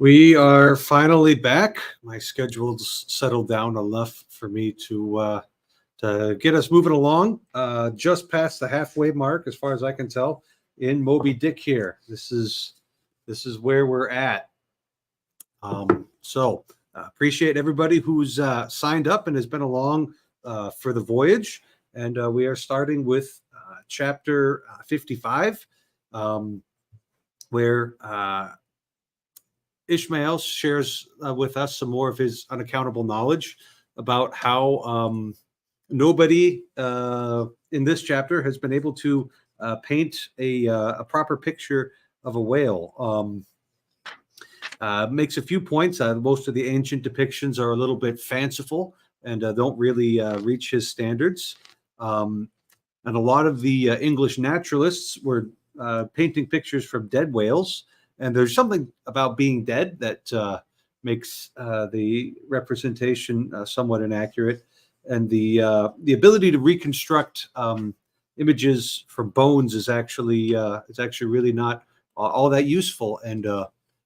We are finally back. My schedule's settled down enough for me to get us moving along. Just past the halfway mark, as far as I can tell, in Moby Dick here. This is where we're at. So appreciate everybody who's signed up and has been along for the voyage. And we are starting with chapter 55, where Ishmael shares with us some more of his unaccountable knowledge about how nobody in this chapter has been able to paint a proper picture of a whale. Makes a few points. Most of the ancient depictions are a little bit fanciful and don't really reach his standards. And a lot of the English naturalists were painting pictures from dead whales. And there's something about being dead that makes the representation somewhat inaccurate. And the ability to reconstruct images from bones is actually really not all that useful. And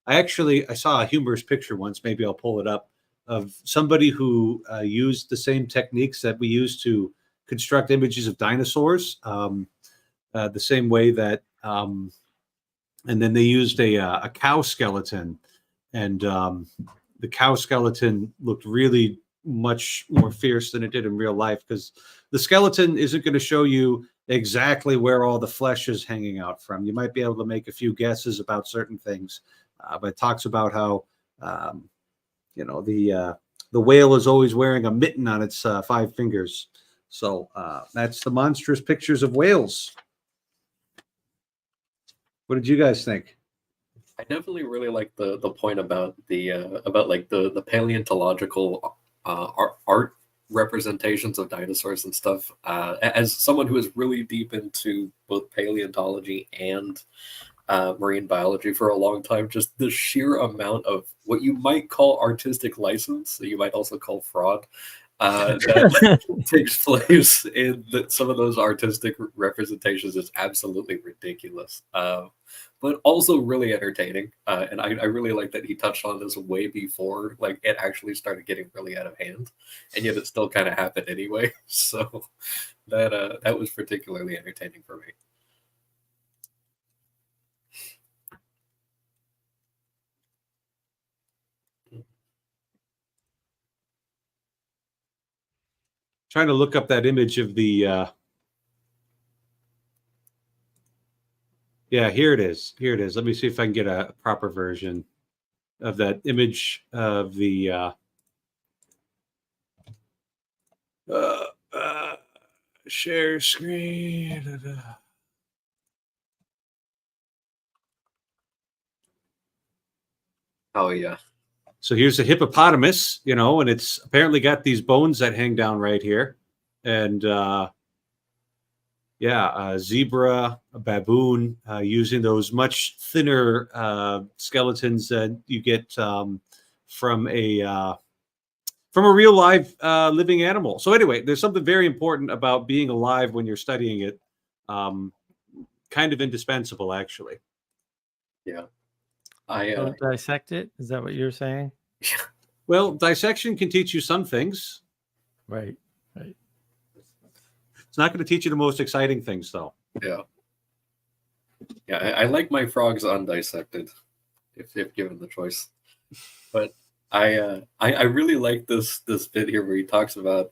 I saw a humorous picture once. Maybe I'll pull it up, of somebody who used the same techniques that we use to construct images of dinosaurs, the same way that. And then they used a cow skeleton, and the cow skeleton looked really much more fierce than it did in real life, because the skeleton isn't going to show you exactly where all the flesh is hanging out from. You might be able to make a few guesses about certain things, but it talks about how the whale is always wearing a mitten on its 5 fingers. So that's the monstrous pictures of whales. What did you guys think? I definitely really like the point about the paleontological art representations of dinosaurs and stuff. As someone who is really deep into both paleontology and marine biology for a long time, just the sheer amount of what you might call artistic license, so you might also call fraud, that takes place in some of those artistic representations is absolutely ridiculous, but also really entertaining. And I really like that he touched on this way before it actually started getting really out of hand, and yet it still kind of happened anyway. So that was particularly entertaining for me. Trying to look up that image of the yeah, here it is. Let me see if I can get a proper version of that image of the share screen. Oh yeah. So here's a hippopotamus, and it's apparently got these bones that hang down right here. And a zebra, a baboon, using those much thinner skeletons that you get from a real live living animal. So anyway, there's something very important about being alive when you're studying it. Kind of indispensable, actually. Yeah. Don't dissect it? Is that what you're saying? Well, dissection can teach you some things. Right. It's not going to teach you the most exciting things, though. Yeah. I like my frogs undissected, if given the choice. But I really like this bit here where he talks about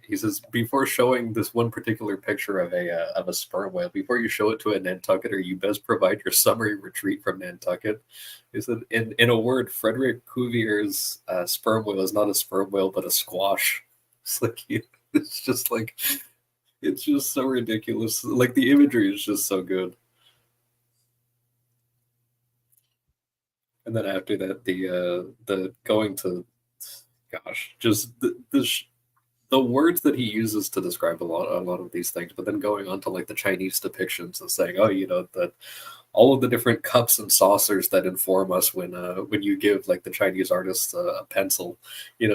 he says, before showing this one particular picture of a sperm whale, before you show it to a Nantucketer, you best provide your summary retreat from Nantucket. He said, in a word, Frederick Cuvier's sperm whale is not a sperm whale, but a squash. It's just so ridiculous. Like, the imagery is just so good. And then after that, the going to, gosh, just the words that he uses to describe a lot of these things, but then going on to the Chinese depictions and saying, that all of the different cups and saucers that inform us when you give the Chinese artists a pencil,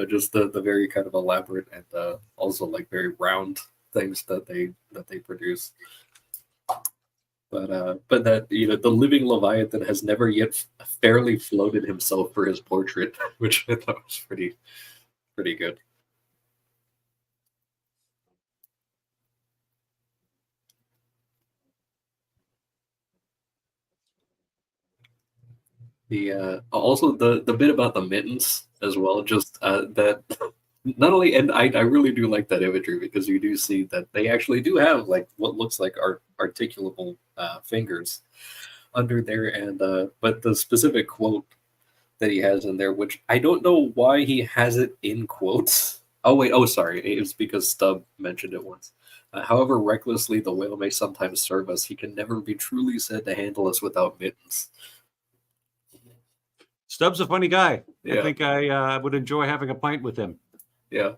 just the very kind of elaborate and also very round things that they produce. But that the living Leviathan has never yet fairly floated himself for his portrait, which I thought was pretty good. The also the bit about the mittens as well, just that not only, and I really do like that imagery, because you do see that they actually do have like what looks like articulable fingers under there, and but the specific quote that he has in there, which I don't know why he has it in quotes. Oh wait, oh sorry, it was because Stubb mentioned it once. However recklessly the whale may sometimes serve us, he can never be truly said to handle us without mittens. Stubb's a funny guy. Yeah. I think I would enjoy having a pint with him. Yeah.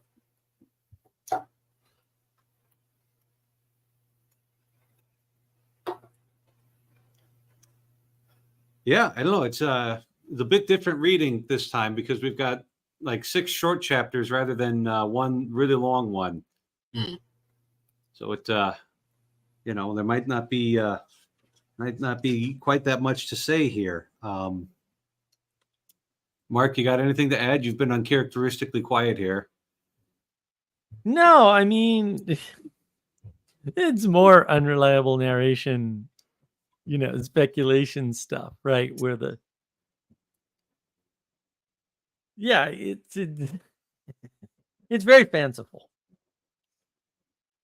Yeah, I don't know. It's a bit different reading this time, because we've got like 6 short chapters rather than one really long one. So it there might not be quite that much to say here. Mark, you got anything to add? You've been uncharacteristically quiet here. No, I mean, it's more unreliable narration, speculation stuff, right? Where it's very fanciful,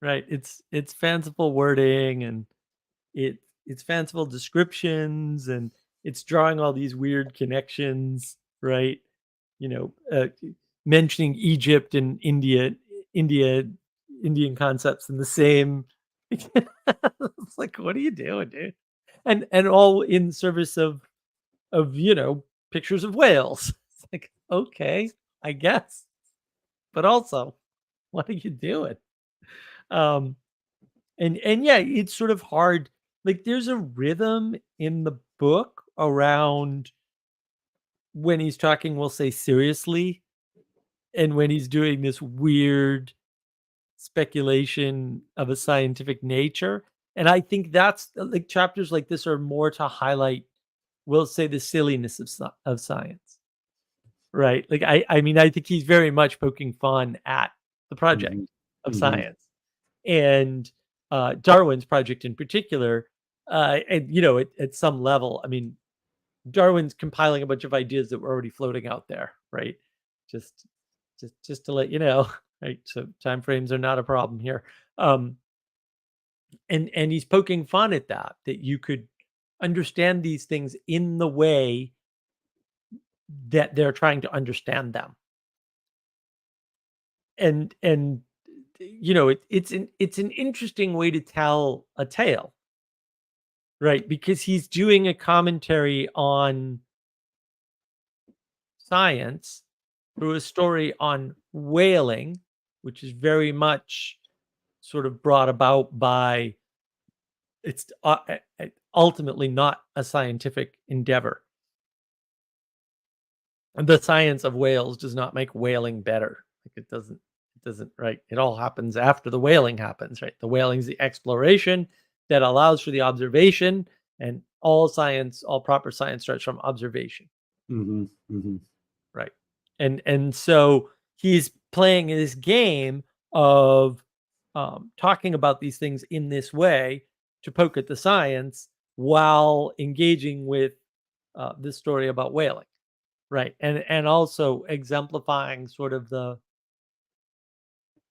right? It's fanciful wording, and it's fanciful descriptions, and it's drawing all these weird connections, right? Mentioning Egypt and Indian concepts in the same. It's like, what are you doing, dude? And all in service of pictures of whales. It's like, okay, I guess, but also, what are you doing? And yeah, it's sort of hard. Like, there's a rhythm in the book around when he's talking, we'll say, seriously, and when he's doing this weird speculation of a scientific nature. And I think that's like, chapters like this are more to highlight, we'll say, the silliness of science, right? Like, I mean, I think he's very much poking fun at the project of science, and Darwin's project in particular. And at some level, I mean, Darwin's compiling a bunch of ideas that were already floating out there, right? Just to let you know, right? So time frames are not a problem here. And he's poking fun at that you could understand these things in the way that they're trying to understand them. And it's an interesting way to tell a tale, right? Because he's doing a commentary on science through a story on whaling, which is very much sort of brought about by, it's ultimately not a scientific endeavor. And the science of whales does not make whaling better. Like, it doesn't, right? It all happens after the whaling happens, right? The whaling is the exploration that allows for the observation, and all proper science starts from observation. Right. And so he's playing this game of talking about these things in this way to poke at the science while engaging with this story about whaling, right? And also exemplifying sort of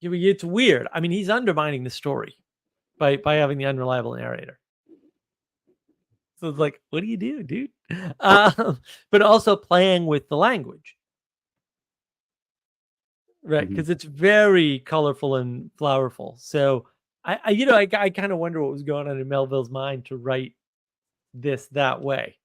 it's weird. I mean, he's undermining the story by having the unreliable narrator. So it's like, what do you do, dude? But also playing with the language, right? Because it's very colorful and flowerful. So I kind of wonder what was going on in Melville's mind to write this that way,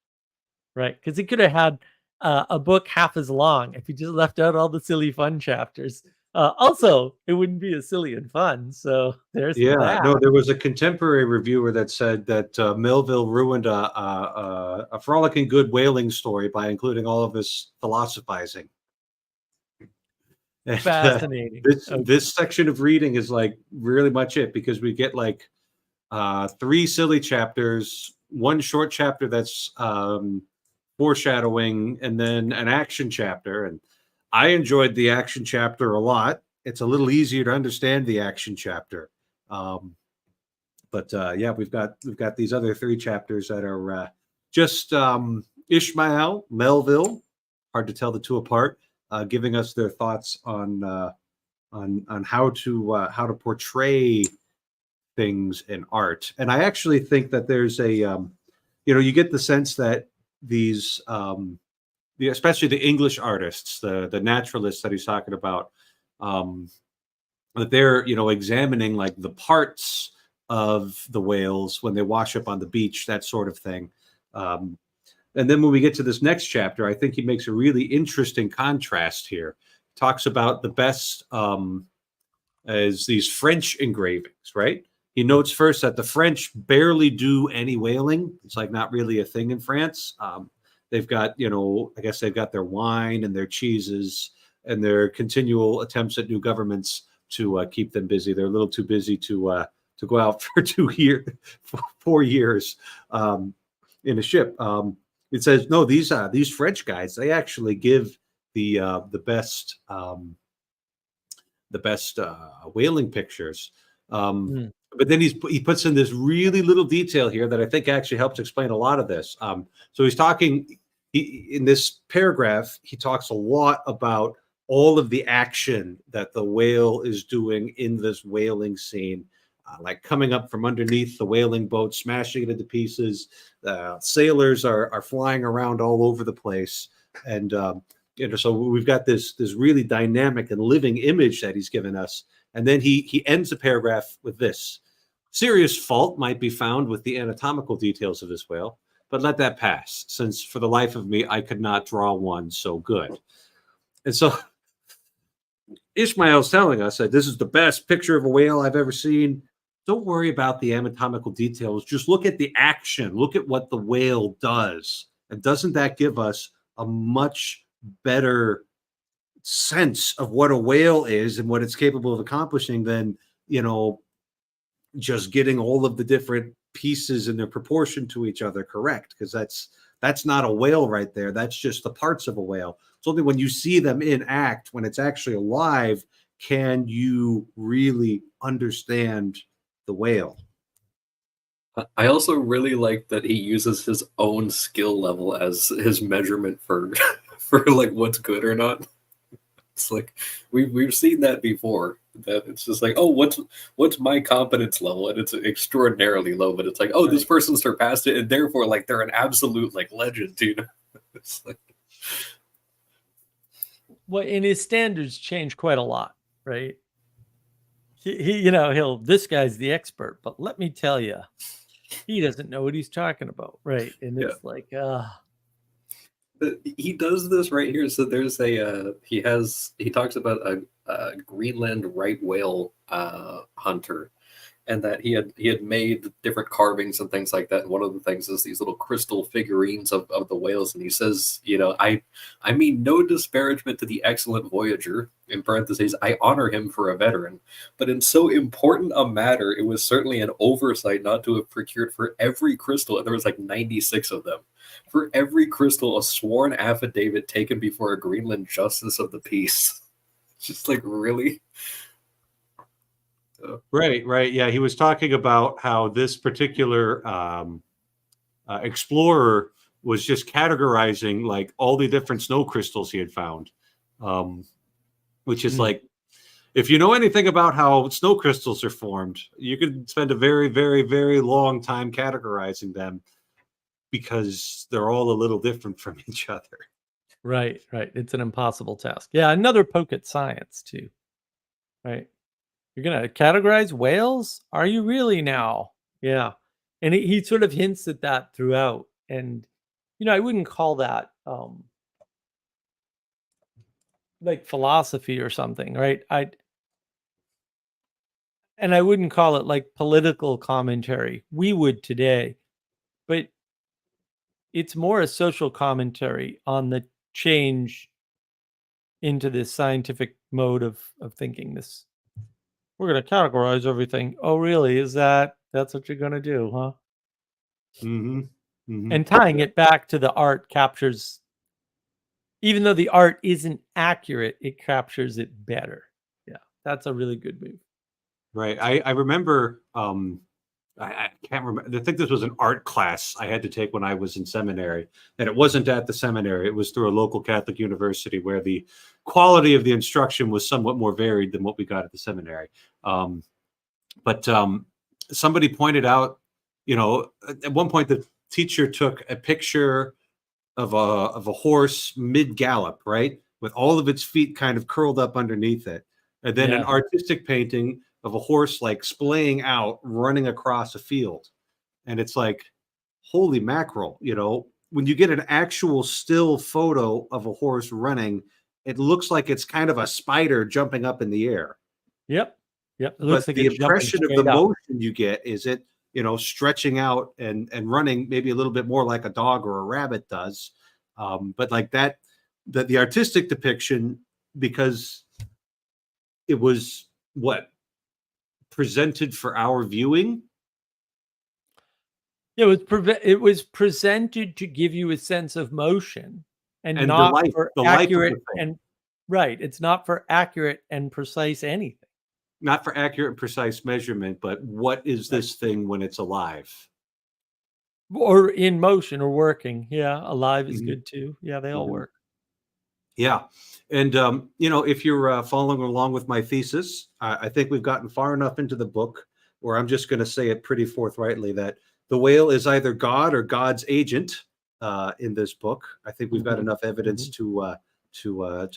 right? Because he could have had a book half as long if he just left out all the silly fun chapters. Also, it wouldn't be as silly and fun. So there's that. No, there was a contemporary reviewer that said that Melville ruined a frolicking good whaling story by including all of this philosophizing. And, fascinating. This section of reading is like really much it, because we get like 3 silly chapters, 1 short chapter that's foreshadowing, and then an action chapter. And I enjoyed the action chapter a lot. It's a little easier to understand the action chapter. But yeah, we've got these other 3 chapters that are just Ishmael, Melville, hard to tell the two apart, giving us their thoughts on how to portray things in art. And I actually think that there's a you get the sense that these especially the English artists, the naturalists that he's talking about, that they're examining like the parts of the whales when they wash up on the beach, that sort of thing. And then when we get to this next chapter, I think he makes a really interesting contrast here. Talks about the best as these French engravings, right? He notes first that the French barely do any whaling. It's like not really a thing in France. They've got, I guess they've got their wine and their cheeses and their continual attempts at new governments to keep them busy. They're a little too busy to go out for 4 years in a ship. It says no. These French guys, they actually give the best whaling pictures. But then he puts in this really little detail here that I think actually helps explain a lot of this. So he's talking in this paragraph. He talks a lot about all of the action that the whale is doing in this whaling scene, like coming up from underneath the whaling boat, smashing it into pieces. Sailors are flying around all over the place, and so we've got this really dynamic and living image that he's given us. And then he ends the paragraph with this: serious fault might be found with the anatomical details of this whale, but let that pass, since for the life of me I could not draw one so good. And so Ishmael's telling us that this is the best picture of a whale I've ever seen. Don't worry about the anatomical details. Just look at the action. Look at what the whale does. And doesn't that give us a much better sense of what a whale is and what it's capable of accomplishing than, just getting all of the different pieces in their proportion to each other correct? Because that's not a whale right there. That's just the parts of a whale. It's only when you see them in act, when it's actually alive, can you really understand the whale. I also really like that he uses his own skill level as his measurement for for like what's good or not. It's like we've seen that before. That it's just like, oh, what's my competence level, and it's extraordinarily low. But it's like, oh, this person surpassed it, and therefore, like, they're an absolute like legend, dude. It's like, well, and his standards change quite a lot, right? He this guy's the expert, but let me tell you, he doesn't know what he's talking about, right? And it's like, he does this right here. So there's he talks about a Greenland right whale hunter, and that he had made different carvings and things like that. And one of the things is these little crystal figurines of the whales. And he says, I mean no disparagement to the excellent voyager, in parentheses, I honor him for a veteran, but in so important a matter, it was certainly an oversight not to have procured for every crystal, and there was like 96 of them, for every crystal a sworn affidavit taken before a Greenland justice of the peace. Just like, really? Right. Yeah, he was talking about how this particular explorer was just categorizing like all the different snow crystals he had found, which is like, if you know anything about how snow crystals are formed, you could spend a very, very, very long time categorizing them because they're all a little different from each other. Right. It's an impossible task. Yeah, another poke at science too. Right. You're gonna categorize whales? Are you really now? Yeah. And he sort of hints at that throughout. And I wouldn't call that like philosophy or something, right? I wouldn't call it like political commentary. We would today, but it's more a social commentary on the change into this scientific mode of thinking. This, we're going to categorize everything. Oh, really? Is that That's what you're going to do, huh? Mm-hmm. Mm-hmm. And tying it back to the art captures, even though the art isn't accurate, it captures it better. Yeah, that's a really good move. Right. I remember, I can't remember. I think this was an art class I had to take when I was in seminary. And it wasn't at the seminary, it was through a local Catholic university where the quality of the instruction was somewhat more varied than what we got at the seminary. But somebody pointed out, at one point the teacher took a picture of a horse mid gallop, right, with all of its feet kind of curled up underneath it, and then an Yeah. artistic painting of a horse like splaying out, running across a field, and it's like, holy mackerel, when you get an actual still photo of a horse running, it looks like it's kind of a spider jumping up in the air. Yep. It But looks like the it's jumping impression of the straight up. motion you get is it, stretching out and running maybe a little bit more like a dog or a rabbit does. But like that, the artistic depiction, because it was presented for our viewing. It was presented to give you a sense of motion and And not for the life of the accurate thing. and right. It's not for accurate and precise anything. Not for accurate and precise measurement, but what is this thing when it's alive? Or in motion or working. Yeah, alive is Mhm. good too. Yeah, they all Mhm. work. Yeah. And, if you're following along with my thesis, I think we've gotten far enough into the book where I'm just going to say it pretty forthrightly that the whale is either God or God's agent in this book. I think we've got Mhm. enough evidence to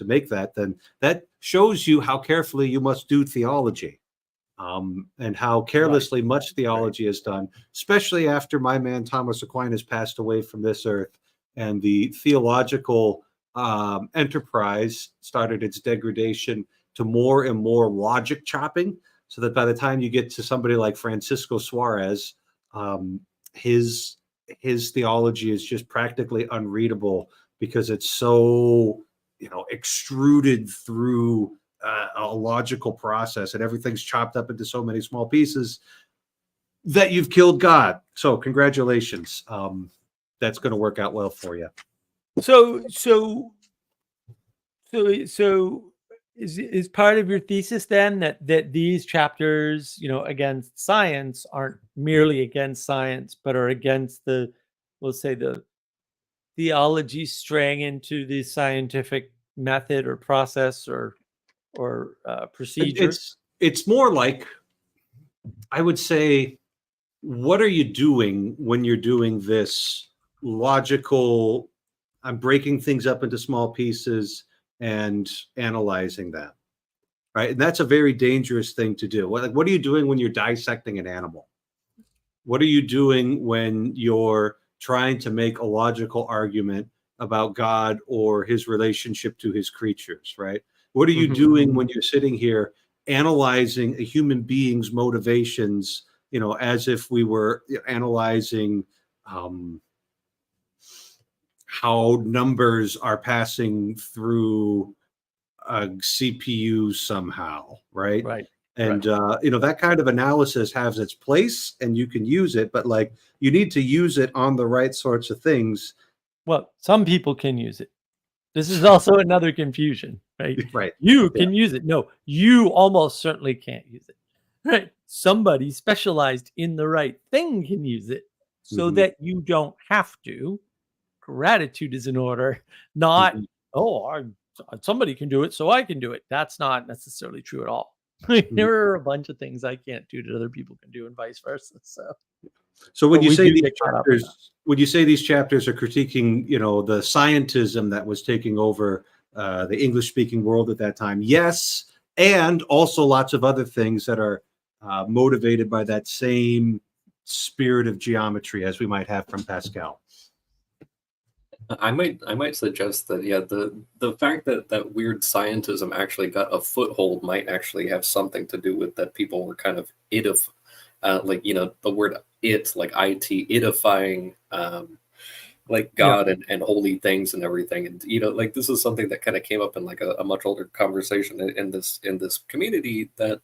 make that. Then that shows you how carefully you must do theology, and how carelessly much theology is done, especially after my man Thomas Aquinas passed away from this earth, and the theological enterprise started its degradation to more and more logic chopping, so that by the time you get to somebody like Francisco Suarez, um, his theology is just practically unreadable because it's so extruded through a logical process, and everything's chopped up into so many small pieces that you've killed God. So congratulations. That's going to work out well for you. So is part of your thesis then that these chapters, against science aren't merely against science, but are against we'll say the theology straying into the scientific method or process or procedure? It's more like, I would say, what are you doing when you're doing this logical? I'm breaking things up into small pieces and analyzing them, right? And that's a very dangerous thing to do. What are you doing when you're dissecting an animal? What are you doing when you're trying to make a logical argument about God or his relationship to his creatures, right? What are you doing when you're sitting here analyzing a human being's motivations, as if we were analyzing how numbers are passing through a CPU somehow, right? Right. And that kind of analysis has its place, and you can use it, but like you need to use it on the right sorts of things. Well, some people can use it. This is also another confusion, right? Right. You can use it. No, you almost certainly can't use it. Right? Somebody specialized in the right thing can use it so Mhm. that you don't have to. Gratitude is in order, not, Mhm. somebody can do it, so I can do it. That's not necessarily true at all. Mhm. There are a bunch of things I can't do that other people can do, and vice versa. So when But you we say do these get caught up in that. chapters, when you say these chapters are critiquing, the scientism that was taking over the English-speaking world at that time, yes, and also lots of other things that are motivated by that same spirit of geometry as we might have from Pascal. I might suggest that the fact that weird scientism actually got a foothold might actually have something to do with that people were kind of the word it, like IT, itifying like God and holy things and everything. And like this is something that kind of came up in like a much older conversation in this community, that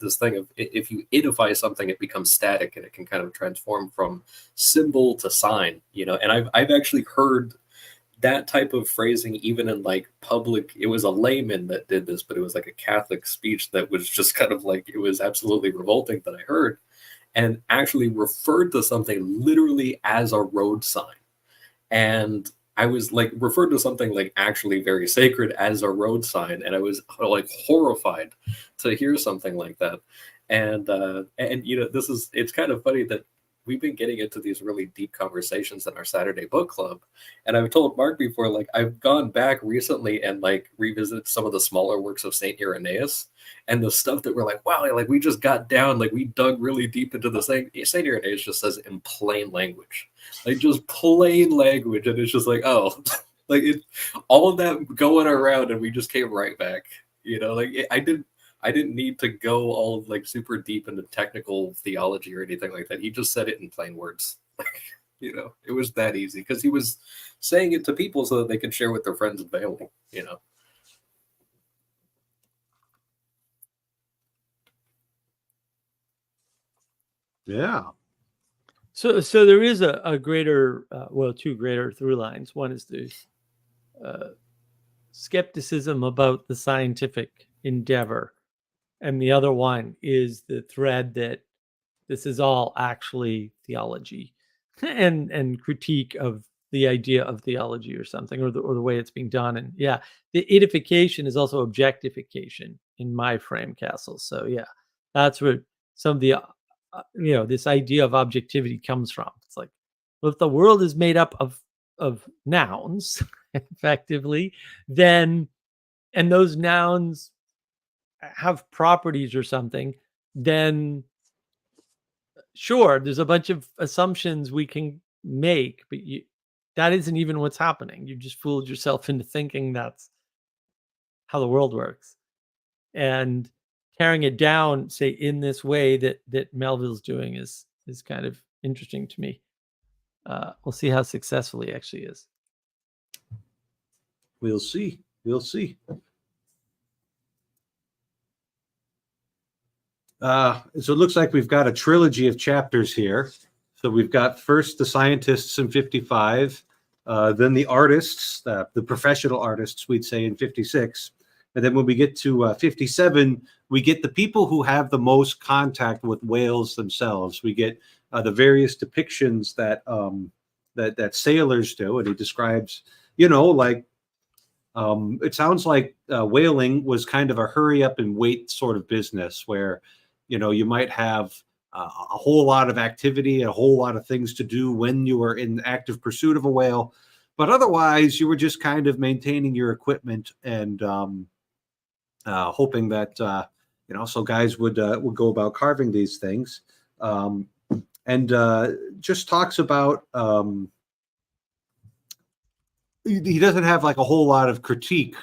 this thing of if you edify something, it becomes static and it can kind of transform from symbol to sign. And I've actually heard that type of phrasing even in like public. It was a layman that did this, but it was like a Catholic speech that was just kind of like, it was absolutely revolting that I heard, and actually referred to something literally as a road sign. And I was like referred to something like actually very sacred as a road sign, and I was like horrified to hear something like that. And it's kind of funny that we've been getting into these really deep conversations in our Saturday book club. And I've told Mark before, like I've gone back recently and like revisited some of the smaller works of Saint Irenaeus, and the stuff that we're like, wow, like we just got down, like we dug really deep into the thing. Saint Irenaeus just says in plain language, like just plain language. And it's just like, oh, like all of that going around, and we just came right back, like I didn't need to go all like super deep into technical theology or anything like that. He just said it in plain words. It was that easy because he was saying it to people so that they could share with their friends and family, Yeah. So there is a greater, two greater through lines. One is the skepticism about the scientific endeavor, and the other one is the thread that this is all actually theology, and critique of the idea of theology or something, or the way it's being done. And yeah, the edification is also objectification in my frame, Castle. So yeah, that's where some of the this idea of objectivity comes from. It's like, well, if the world is made up of nouns, effectively, then, and those nouns have properties or something, then sure, there's a bunch of assumptions we can make, but that isn't even what's happening. You just fooled yourself into thinking that's how the world works. And carrying it down, say, in this way that Melville's doing is kind of interesting to me. We'll see how successful he actually is. We'll see. We'll see. So it looks like we've got a trilogy of chapters here. So we've got first the scientists in 55, then the artists, the professional artists, we'd say, in 56. And then when we get to 57, we get the people who have the most contact with whales themselves. We get the various depictions that that sailors do, and he describes, like it sounds like whaling was kind of a hurry up and wait sort of business, where you might have a whole lot of activity, a whole lot of things to do when you were in active pursuit of a whale, but otherwise you were just kind of maintaining your equipment and hoping that so guys would go about carving these things, and just talks about he doesn't have like a whole lot of critique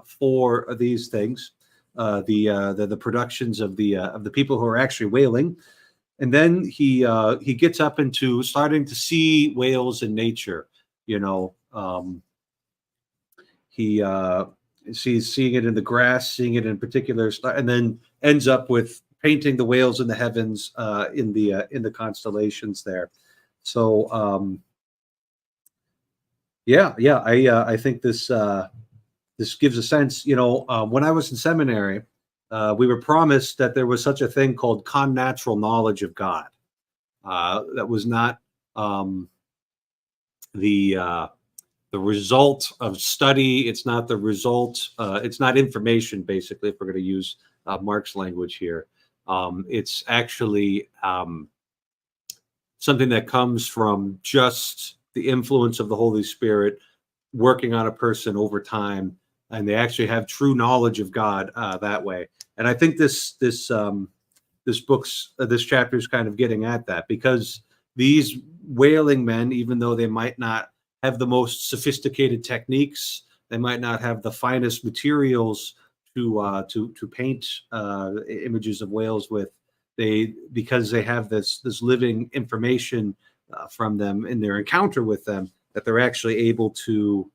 for these things, the productions of the people who are actually whaling. And then he gets up into starting to see whales in nature. He's seeing it in the grass, seeing it in particular, and then ends up with painting the whales in the heavens, in the constellations there. So I think this gives a sense. When I was in seminary, we were promised that there was such a thing called connatural knowledge of God. That was not the result of study. It's not the result. It's not information, basically, if we're going to use Mark's language here. It's actually something that comes from just the influence of the Holy Spirit working on a person over time, and they actually have true knowledge of God that way. And I think this chapter is kind of getting at that, because these whaling men, even though they might not have the most sophisticated techniques, they might not have the finest materials to paint images of whales with, because they have this living information from them in their encounter with them, that they're actually able to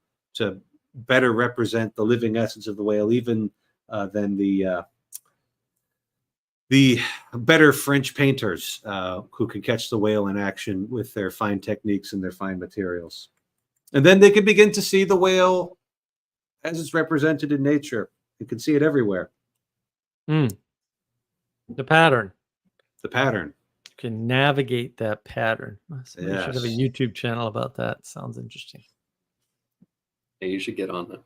better represent the living essence of the whale, even than the better French painters who can catch the whale in action with their fine techniques and their fine materials. And then they can begin to see the whale as it's represented in nature. You can see it everywhere. The pattern. The pattern. You can navigate that pattern. Somebody should have a Yes. YouTube channel about that. Sounds interesting. Yeah, you should get on that.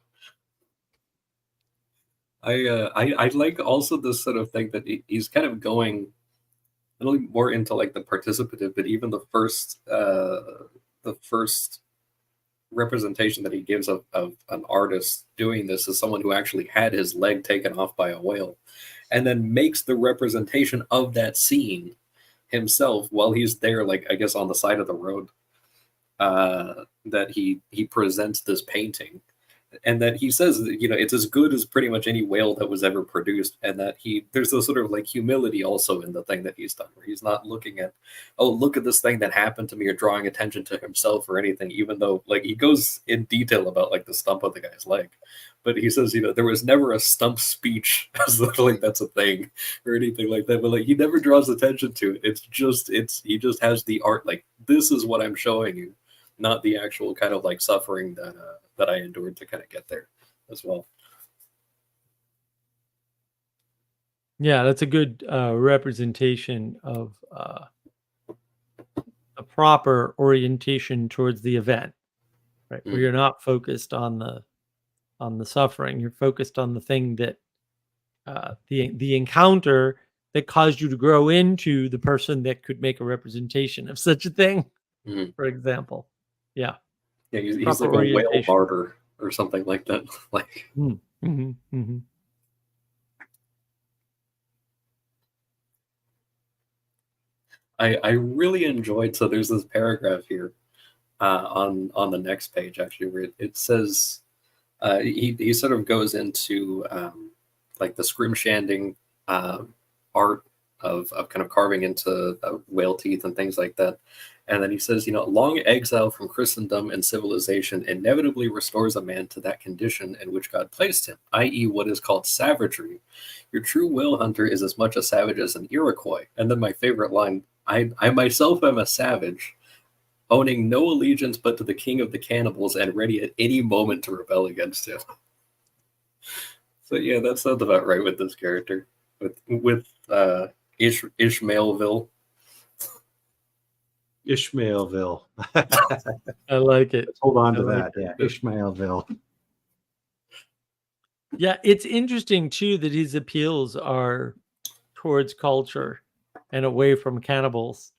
I like also this sort of thing that he's kind of going not only more into like the participative, but even the first representation that he gives of an artist doing this is someone who actually had his leg taken off by a whale, and then makes the representation of that scene himself while he's there, like I guess on the side of the road. That he presents this painting, and that he says that, you know, it's as good as pretty much any whale that was ever produced, and that there's this sort of like humility also in the thing that he's done, where he's not looking at, oh, look at this thing that happened to me, or drawing attention to himself or anything, even though like he goes in detail about like the stump of the guy's leg. But he says, you know, there was never a stump speech as though like that's a thing or anything like that. But like he never draws attention to it. He just has the art, like, this is what I'm showing you, not the actual kind of like suffering that I endured to kind of get there as well. Yeah, that's a good representation of a proper orientation towards the event, right? Where you're not focused on the suffering. You're focused on the thing that the encounter that caused you to grow into the person that could make a representation of such a thing, for example. Yeah. Yeah, he's like a whale barter or something like that. Like, I really enjoyed. So there's this paragraph here on the next page actually, where it says he sort of goes into like the scrimshanding art of kind of carving into whale teeth and things like that. And then he says, you know, long exile from Christendom and civilization inevitably restores a man to that condition in which God placed him, i.e. what is called savagery. Your true whale hunter is as much a savage as an Iroquois. And then my favorite line, I myself am a savage, owning no allegiance but to the king of the cannibals and ready at any moment to rebel against him. So yeah, that sounds about right with this character. With Ishmaelville. Ishmaelville. I like it. Let's hold on to that. Yeah, Ishmaelville. Yeah, it's interesting too that his appeals are towards culture and away from cannibals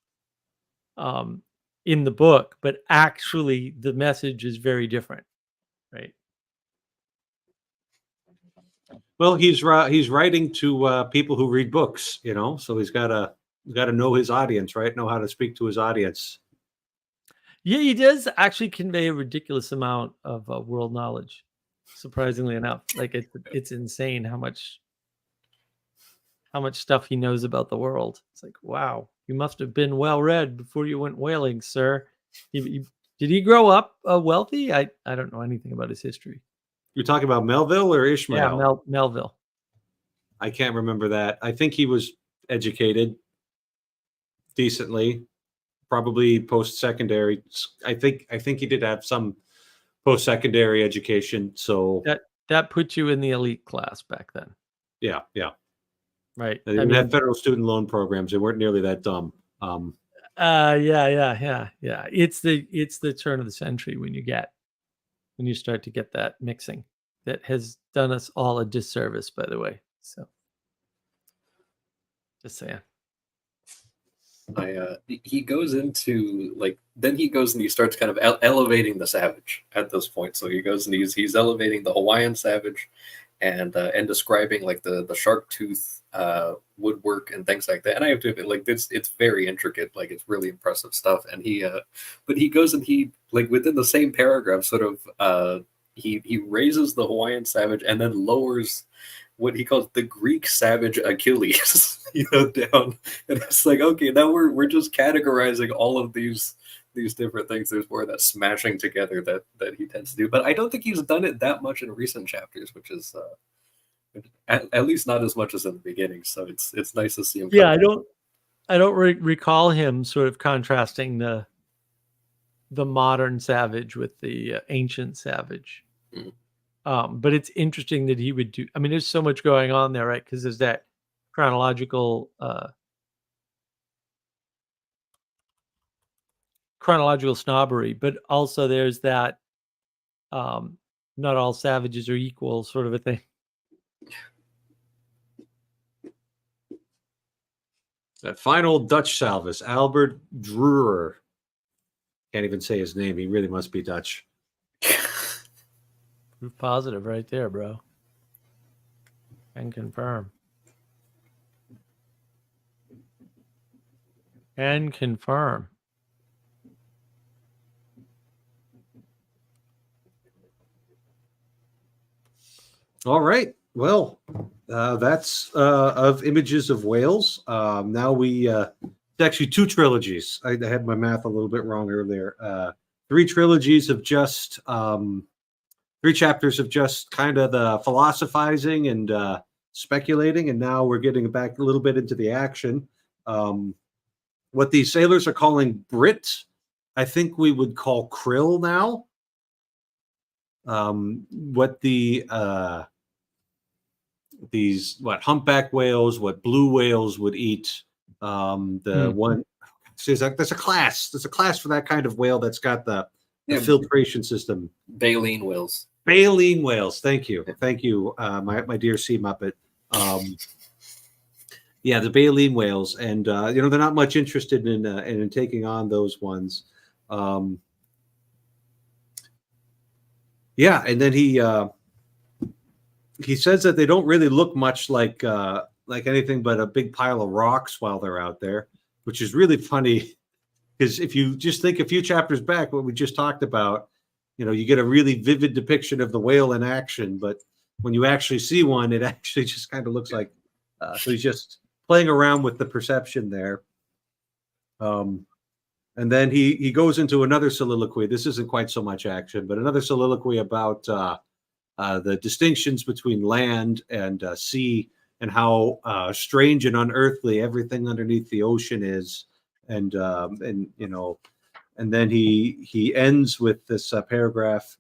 in the book, but actually the message is very different, right? Well, he's writing to people who read books, you know, so he's got to know his audience, right? Know how to speak to his audience. Yeah, he does actually convey a ridiculous amount of world knowledge, surprisingly enough. Like it's insane how much stuff he knows about the world. It's like, wow, you must have been well read before you went whaling, sir. Did he grow up wealthy? I don't know anything about his history. You're talking about Melville or Ishmael? Yeah, Melville. I can't remember that. I think he was educated decently, probably post-secondary. I think he did have some post-secondary education. So that put you in the elite class back then. Yeah. Right. They didn't have federal student loan programs. They weren't nearly that dumb. Yeah. It's the turn of the century when you start to get that mixing that has done us all a disservice, by the way. So just saying. He goes into like, then he goes and he starts kind of elevating the savage at this point. So he goes and he's elevating the Hawaiian savage and describing like the shark tooth woodwork and things like that. And I have to admit, like, it's very intricate, like it's really impressive stuff. And but he goes and he, like, within the same paragraph sort of he raises the Hawaiian savage and then lowers what he calls the Greek savage Achilles, down. And it's like, okay, now we're just categorizing all of these these different things. There's more of that smashing together that he tends to do. But I don't think he's done it that much in recent chapters, which is at least not as much as in the beginning. So it's nice to see him. Yeah, I don't recall him sort of contrasting the modern savage with the ancient savage. But it's interesting that he would do. I mean, there's so much going on there, right? Because there's that chronological snobbery, but also there's that not all savages are equal sort of a thing. That final Dutch salvus, Albert Drurer. Can't even say his name. He really must be Dutch. Proof positive right there, bro. And confirm. And confirm. All right. Well, that's of Images of Whales. Now it's actually 2 trilogies. I had my math a little bit wrong earlier. 3 trilogies of just 3 chapters of just kind of the philosophizing and speculating, and now we're getting back a little bit into the action. What these sailors are calling Brit, I think we would call krill now. What these humpback whales, what blue whales would eat. One, there's a class. There's a class for that kind of whale that's got the filtration system. Baleen whales. Baleen whales. Thank you, my dear sea muppet. Yeah, the baleen whales, and they're not much interested in taking on those ones. Yeah, and then he says that they don't really look much like anything but a big pile of rocks while they're out there, which is really funny because if you just think a few chapters back, what we just talked about, you get a really vivid depiction of the whale in action, but when you actually see one, it actually just kind of looks like. So he's just playing around with the perception there. And then he goes into another soliloquy. This isn't quite so much action, but another soliloquy about the distinctions between land and sea, and how strange and unearthly everything underneath the ocean is, and then he ends with this paragraph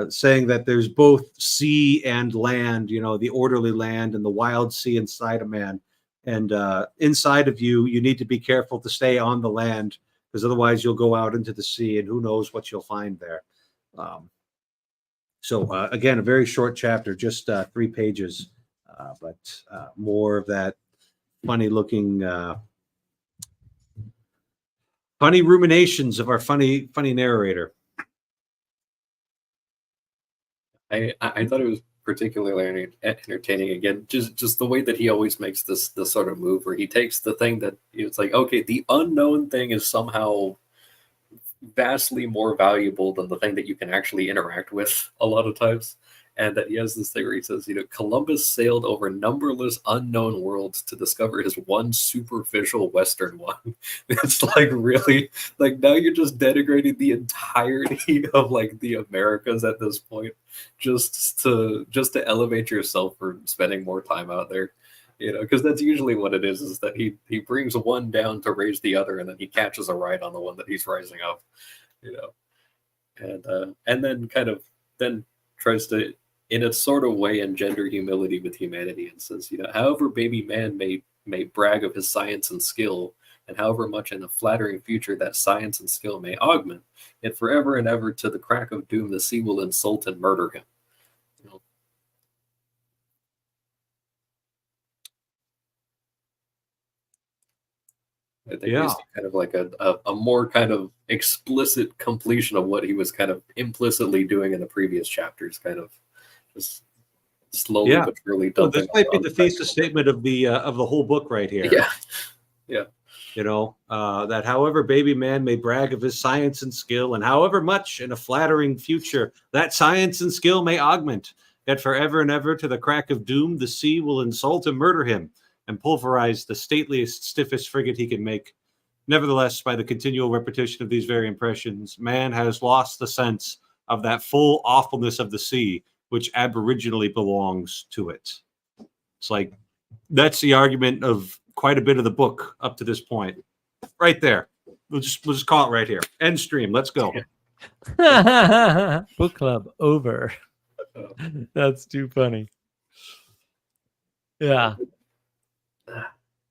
saying that there's both sea and land, the orderly land and the wild sea inside a man, and inside of you need to be careful to stay on the land, because otherwise you'll go out into the sea and who knows what you'll find there. So again, a very short chapter, just 3 pages, but more of that funny ruminations of our funny narrator. I thought it was particularly entertaining. Again, just the way that he always makes this sort of move where he takes the thing that it's like, okay, the unknown thing is somehow vastly more valuable than the thing that you can actually interact with a lot of times. And that he has this thing where he says, Columbus sailed over numberless unknown worlds to discover his one superficial Western one. It's like, really, like, now you're just denigrating the entirety of like the Americas at this point, just to elevate yourself for spending more time out there. Because that's usually what it is that he brings one down to raise the other, and then he catches a ride on the one that he's rising up, and then kind of then tries to, in a sort of way, engender humility with humanity, and says, however baby man may brag of his science and skill, and however much in a flattering future that science and skill may augment, yet forever and ever to the crack of doom the sea will insult and murder him. I think he's kind of like a more kind of explicit completion of what he was kind of implicitly doing in the previous chapters, kind of just slowly but surely dumping. This might be the thesis statement of the whole book right here. Yeah. That however baby man may brag of his science and skill, and however much in a flattering future that science and skill may augment, yet forever and ever to the crack of doom the sea will insult and murder him, and pulverize the stateliest, stiffest frigate he can make. Nevertheless, by the continual repetition of these very impressions, man has lost the sense of that full awfulness of the sea, which aboriginally belongs to it. It's like, that's the argument of quite a bit of the book up to this point. Right there. We'll just call it right here. End stream. Let's go. Book club over. That's too funny. Yeah.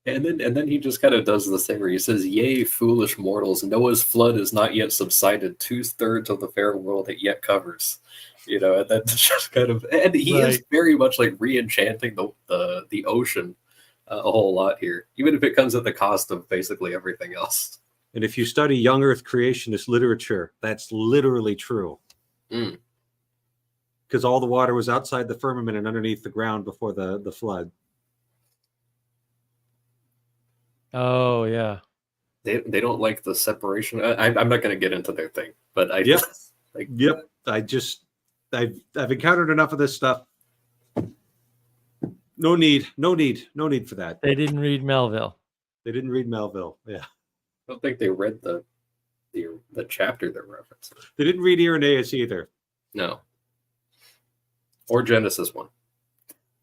And then he just kind of does this thing where he says, "Yea, foolish mortals, Noah's flood is not yet subsided. 2/3 of the fair world it yet covers." You know, and that's just kind of, and he is very much like re-enchanting the ocean a whole lot here, even if it comes at the cost of basically everything else. And if you study young Earth creationist literature, that's literally true. Because all the water was outside the firmament and underneath the ground before the flood. Oh yeah. They don't like the separation. I'm not going to get into their thing, but I Yep. like, Yep. I've encountered enough of this stuff. No need for that. They didn't read Melville. They didn't read Melville. Yeah. I don't think they read the chapter they're referencing. They didn't read Irenaeus either. No. Or Genesis 1.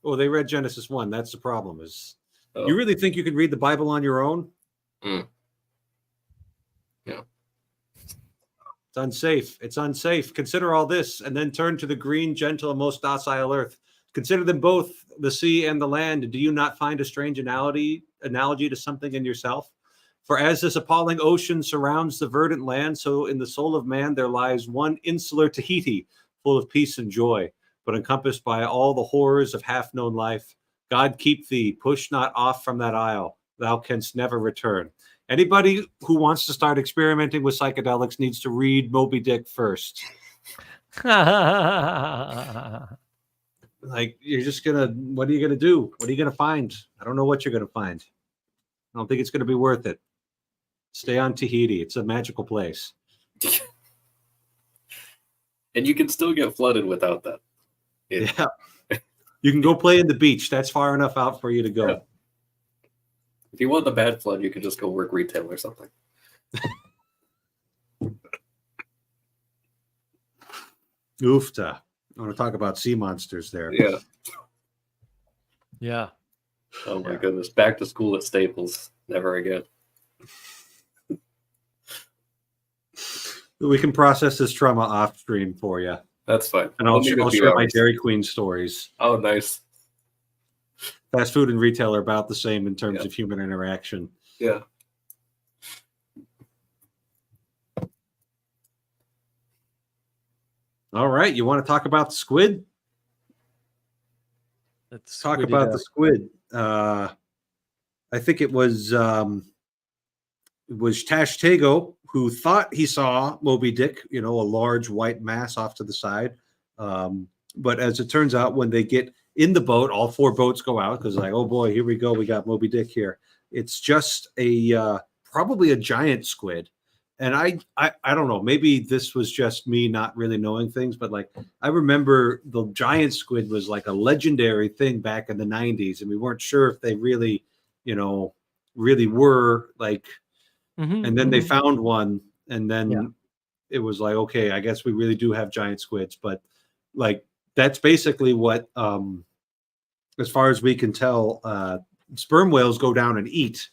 Oh, they read Genesis 1. That's the problem. Is Oh. you really think you can read the Bible on your own? Yeah. It's unsafe. It's unsafe. Consider all this, and then turn to the green, gentle, and most docile earth. Consider them both, the sea and the land. Do you not find a strange analogy to something in yourself? For as this appalling ocean surrounds the verdant land, so in the soul of man there lies one insular Tahiti, full of peace and joy, but encompassed by all the horrors of half-known life. God keep thee, push not off from that isle. Thou canst never return. Anybody who wants to start experimenting with psychedelics needs to read Moby Dick first. Like, you're just gonna, what are you gonna do? What are you gonna find? I don't know what you're gonna find. I don't think it's gonna be worth it. Stay on Tahiti. It's a magical place. And you can still get flooded without that. Yeah. You can go play in the beach. That's far enough out for you to go. Yeah. If you want the bad flood, you could just go work retail or something. Oofta. I want to talk about sea monsters there. Yeah. Yeah. Oh my goodness. Back to school at Staples. Never again. We can process this trauma off stream for you. That's fine. And I'll share my Dairy Queen stories. Oh, nice. Fast food and retail are about the same in terms of human interaction. Yeah. All right. You want to talk about the squid? Let's talk about the squid. I think it was Tashtego who thought he saw Moby Dick, a large white mass off to the side. But as it turns out, when they get in the boat, all four boats go out because like, oh boy, here we go. We got Moby Dick here. It's just probably a giant squid. And I don't know, maybe this was just me not really knowing things, but like I remember the giant squid was like a legendary thing back in the 90s, and we weren't sure if they really, really were like, and then they found one, and then it was like, okay, I guess we really do have giant squids, but like that's basically what, as far as we can tell, sperm whales go down and eat.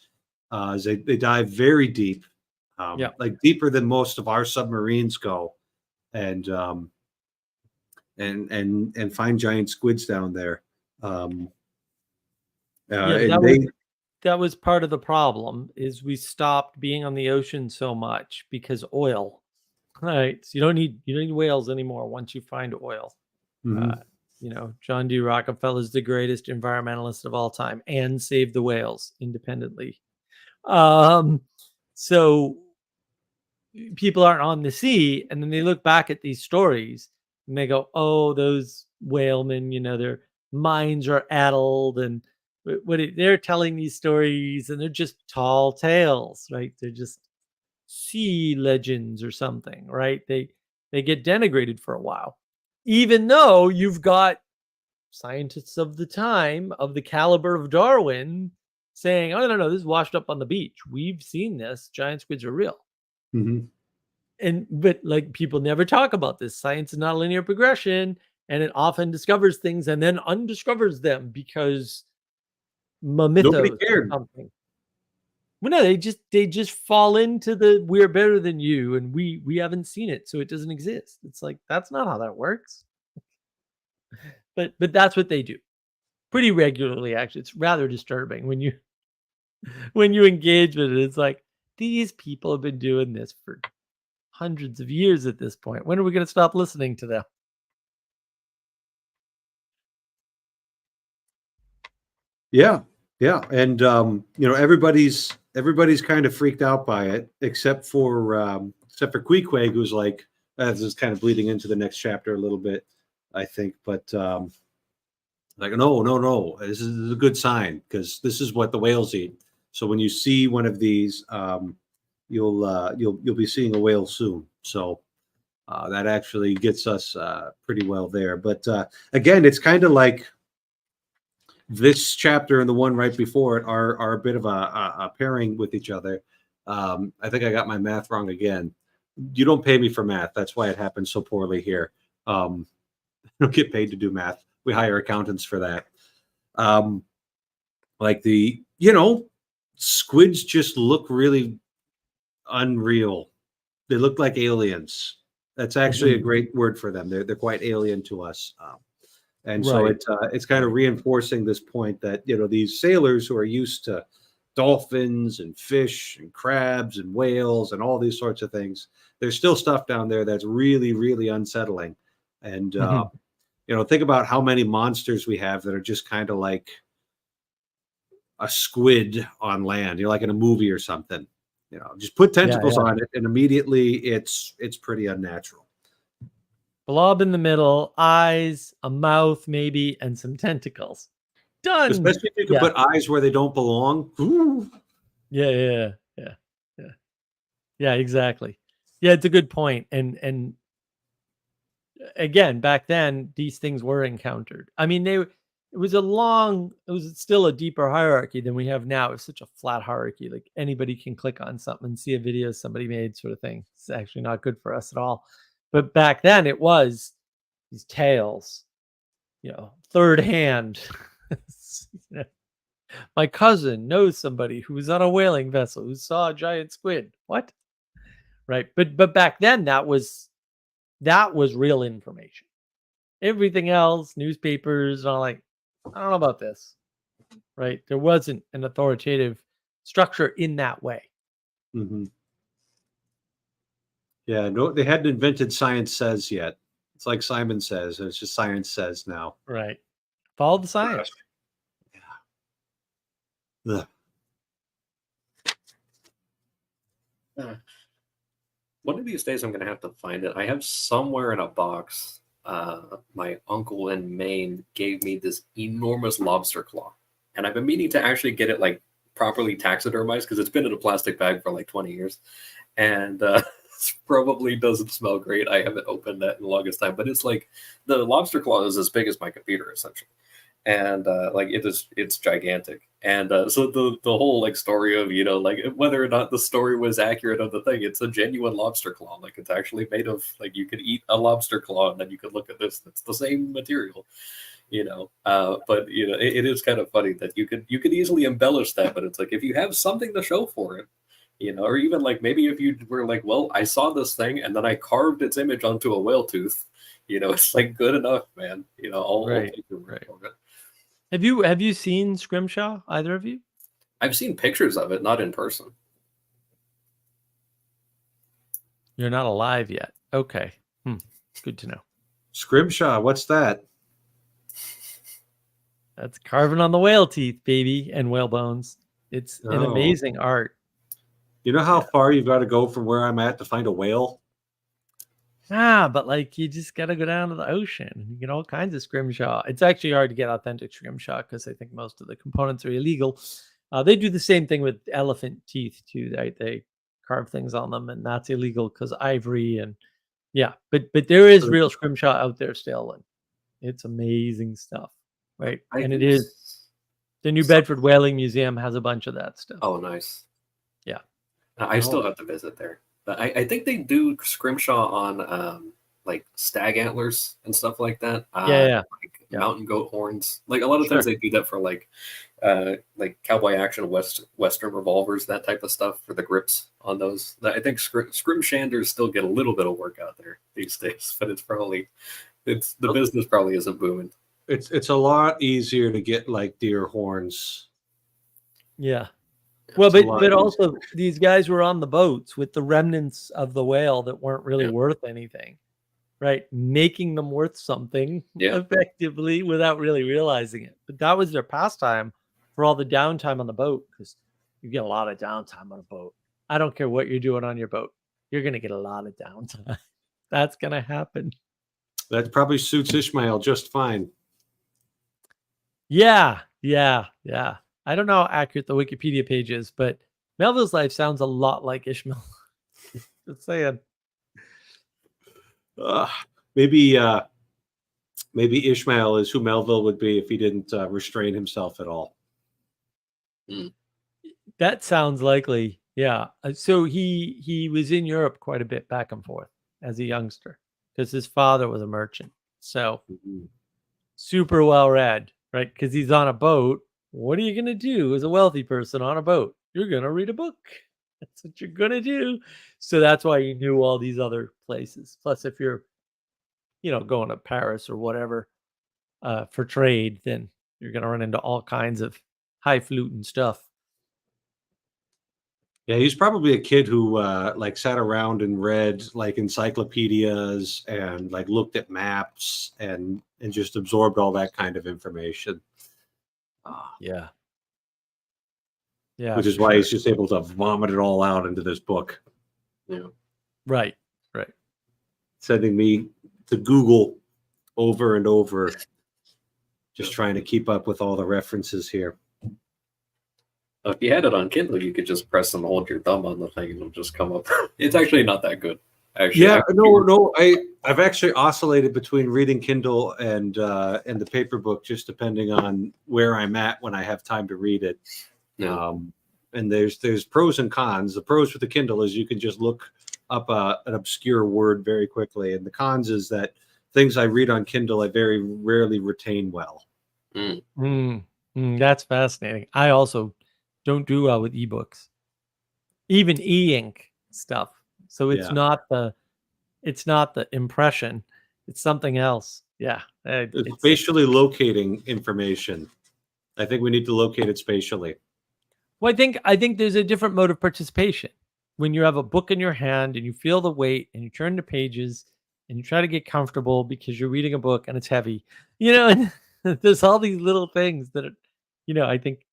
They dive very deep. Like deeper than most of our submarines go, and find giant squids down there. That was part of the problem. Is we stopped being on the ocean so much because oil. Right, so you don't need whales anymore once you find oil. John D. Rockefeller is the greatest environmentalist of all time and saved the whales independently. So people aren't on the sea, and then they look back at these stories and they go, oh, those whalemen, their minds are addled, and they're telling these stories, and they're just tall tales, right? They're just sea legends or something, right? They get denigrated for a while, even though you've got scientists of the time of the caliber of Darwin saying, "Oh no, this is washed up on the beach. We've seen this. Giant squids are real." Mhm. But like people never talk about this. Science is not a linear progression, and it often discovers things and then undiscovers them because Nobody mythos or cared. something. Well, no, they just fall into the we're better than you, and we haven't seen it, so it doesn't exist. It's like that's not how that works. But that's what they do pretty regularly. Actually, it's rather disturbing when you when you engage with it. It's like these people have been doing this for hundreds of years at this point. When are we going to stop listening to them? Yeah, yeah, and everybody's kind of freaked out by it, except for Queequeg, who's like, this is kind of bleeding into the next chapter a little bit, I think, but like, no, this is a good sign because this is what the whales eat. So when you see one of these, you'll be seeing a whale soon. So that actually gets us pretty well there. But again, it's kind of like this chapter and the one right before it are a bit of a pairing with each other. I think I got my math wrong again. You don't pay me for math. That's why it happens so poorly here. I don't get paid to do math. We hire accountants for that. Like squids just look really unreal. They look like aliens. That's actually a great word for them. They're quite alien to us. And so Right. it's kind of reinforcing this point that these sailors who are used to dolphins and fish and crabs and whales and all these sorts of things, there's still stuff down there that's really, really unsettling. And think about how many monsters we have that are just kind of like a squid on land. Like in a movie or something. Just put tentacles on it, and immediately it's pretty unnatural. Blob in the middle, eyes, a mouth maybe, and some tentacles. Done. Especially if you can put eyes where they don't belong. Ooh. Yeah, exactly. Yeah, it's a good point. And again, back then, these things were encountered. I mean, it was still a deeper hierarchy than we have now. It's such a flat hierarchy. Like anybody can click on something and see a video somebody made, sort of thing. It's actually not good for us at all. But back then it was these tales, third hand. My cousin knows somebody who was on a whaling vessel who saw a giant squid. What? Right. But back then that was real information. Everything else, newspapers, all like, I don't know about this. Right. There wasn't an authoritative structure in that way. Mm-hmm. Yeah, no, they hadn't invented science says yet. It's like Simon Says. It's just science says now. Right. Follow the science. Yeah. One of these days I'm going to have to find it. I have somewhere in a box. My uncle in Maine gave me this enormous lobster claw, and I've been meaning to actually get it like properly taxidermized because it's been in a plastic bag for like 20 years, and probably doesn't smell great. I haven't opened that in the longest time, but it's like the lobster claw is as big as my computer essentially, and like it's gigantic. And so the whole like story of like whether or not the story was accurate of the thing, it's a genuine lobster claw. Like it's actually made of, like, you could eat a lobster claw and then you could look at this. It's the same material. But it is kind of funny that you could easily embellish that, but it's like if you have something to show for it, or even like maybe if you were like, well, I saw this thing and then I carved its image onto a whale tooth, it's like good enough, man. I'll take your word for it. Have you seen Scrimshaw, either of you? I've seen pictures of it, not in person. You're not alive yet. Okay. Good to know. Scrimshaw, what's that? That's carving on the whale teeth, baby, and whale bones. It's an amazing art. You know how far you've got to go from where I'm at to find a whale? But like you just got to go down to the ocean and you get all kinds of scrimshaw. It's actually hard to get authentic scrimshaw because I think most of the components are illegal. They do the same thing with elephant teeth too. They carve things on them, and that's illegal because ivory and But there is real scrimshaw out there still, and it's amazing stuff, right? And it is The New Bedford Whaling Museum has a bunch of that stuff. Oh, nice. Yeah. I still have to visit there. But I think they do scrimshaw on like stag antlers and stuff like that. Yeah. Like mountain goat horns. Like a lot of times they do that for like cowboy action western revolvers, that type of stuff for the grips on those. I think scrimshanders still get a little bit of work out there these days, but the business probably isn't booming. It's a lot easier to get like deer horns. Yeah. Well, It's a but lot but easier. also these guys were on the boats with the remnants of the whale that weren't really Yeah. worth anything, right? Making them worth something effectively without really realizing it. But that was their pastime for all the downtime on the boat, because you get a lot of downtime on a boat. I don't care what you're doing on your boat. You're going to get a lot of downtime. That's going to happen. That probably suits Ishmael just fine. Yeah. I don't know how accurate the Wikipedia page is, but Melville's life sounds a lot like Ishmael. Just saying. Maybe Ishmael is who Melville would be if he didn't restrain himself at all. That sounds likely. Yeah. So he was in Europe quite a bit, back and forth, as a youngster, because his father was a merchant. So super well read, right? Because he's on a boat. What are you going to do as a wealthy person on a boat? You're going to read a book. That's what you're going to do. So that's why he knew all these other places. Plus, if you're, going to Paris or whatever for trade, then you're going to run into all kinds of highfalutin stuff. Yeah, he's probably a kid who like sat around and read like encyclopedias and like looked at maps and just absorbed all that kind of information. Yeah, which is why he's just able to vomit it all out into this book. Yeah, right. Sending me to Google over and over, just trying to keep up with all the references here. If you had it on Kindle, you could just press and hold your thumb on the thing and it'll just come up. It's actually not that good. Actually, yeah, I've actually oscillated between reading Kindle and the paper book, just depending on where I'm at when I have time to read it. Yeah. And there's pros and cons. The pros with the Kindle is you can just look up an obscure word very quickly, and the cons is that things I read on Kindle I very rarely retain well. That's fascinating. I also don't do well with ebooks, even e-ink stuff. So it's not the impression; it's something else. Yeah, it's spatially locating information. I think we need to locate it spatially. Well, I think there's a different mode of participation when you have a book in your hand and you feel the weight and you turn the pages and you try to get comfortable because you're reading a book and it's heavy. And there's all these little things that, I think,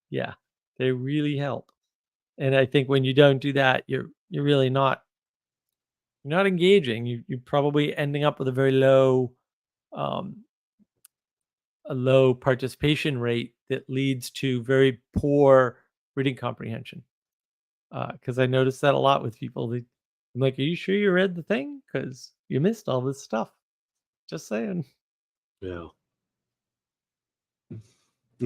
they really help. And I think when you don't do that, you're really not engaging. You're probably ending up with a very low participation rate that leads to very poor reading comprehension. Because I noticed that a lot with people. I'm like, are you sure you read the thing? Because you missed all this stuff. Just saying. Yeah.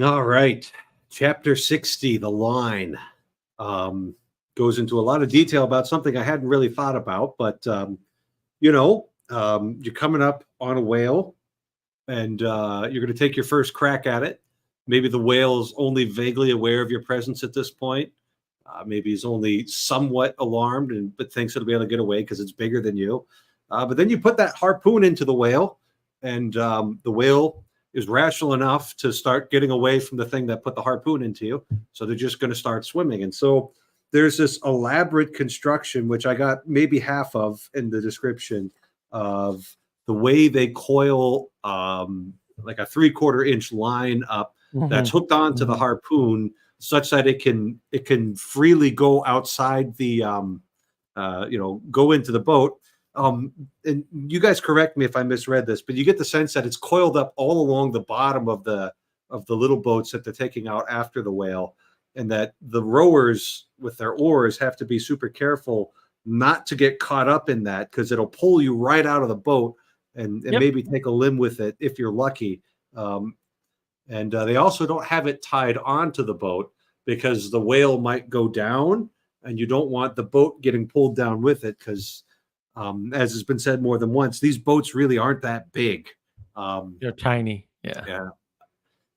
All right. Chapter 60, The Line, goes into a lot of detail about something I hadn't really thought about, but, you're coming up on a whale and you're going to take your first crack at it. Maybe the whale's only vaguely aware of your presence at this point. Maybe he's only somewhat alarmed, but thinks it'll be able to get away because it's bigger than you. But then you put that harpoon into the whale, and the whale is rational enough to start getting away from the thing that put the harpoon into you. So they're just going to start swimming. And so there's this elaborate construction, which I got maybe half of in the description, of the way they coil like a 3/4 inch line up that's hooked onto the harpoon, such that it can freely go outside the go into the boat. And you guys correct me if I misread this, but you get the sense that it's coiled up all along the bottom of the little boats that they're taking out after the whale, and that the rowers with their oars have to be super careful not to get caught up in that, because it'll pull you right out of the boat and maybe take a limb with it if you're lucky. And they also don't have it tied onto the boat because the whale might go down, and you don't want the boat getting pulled down with it because, as has been said more than once, these boats really aren't that big. They're tiny. Yeah. Yeah.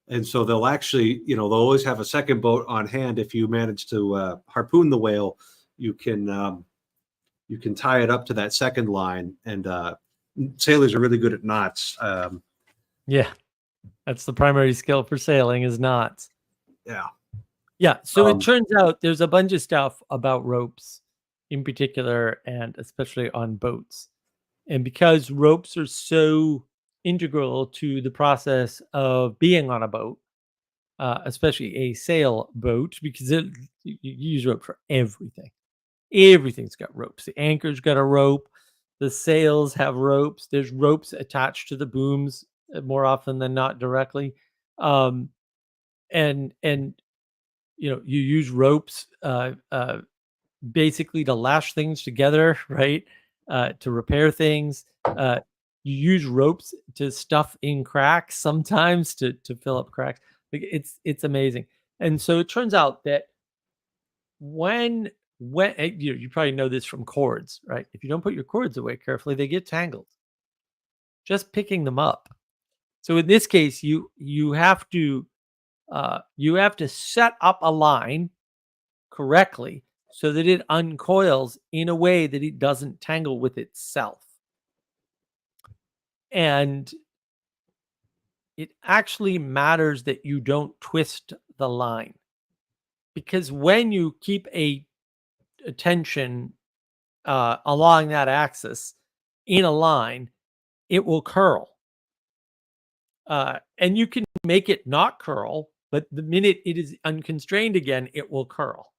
And so they'll actually, they'll always have a second boat on hand. If you manage to harpoon the whale, you can tie it up to that second line. And sailors are really good at knots. Yeah. That's the primary skill for sailing is knots. Yeah. Yeah. So it turns out there's a bunch of stuff about ropes in particular, and especially on boats. And because ropes are so integral to the process of being on a boat, especially a sailboat, because you use rope for everything. Everything's got ropes. The anchor's got a rope. The sails have ropes. There's ropes attached to the booms more often than not directly. And you use ropes basically to lash things together, right? To repair things. You use ropes to stuff in cracks sometimes to fill up cracks. Like it's amazing. And so it turns out that when you probably know this from cords, right? If you don't put your cords away carefully, they get tangled. Just picking them up. So in this case, you have to set up a line correctly so that it uncoils in a way that it doesn't tangle with itself. And it actually matters that you don't twist the line, because when you keep a tension along that axis in a line, it will curl. And you can make it not curl, but the minute it is unconstrained again, it will curl.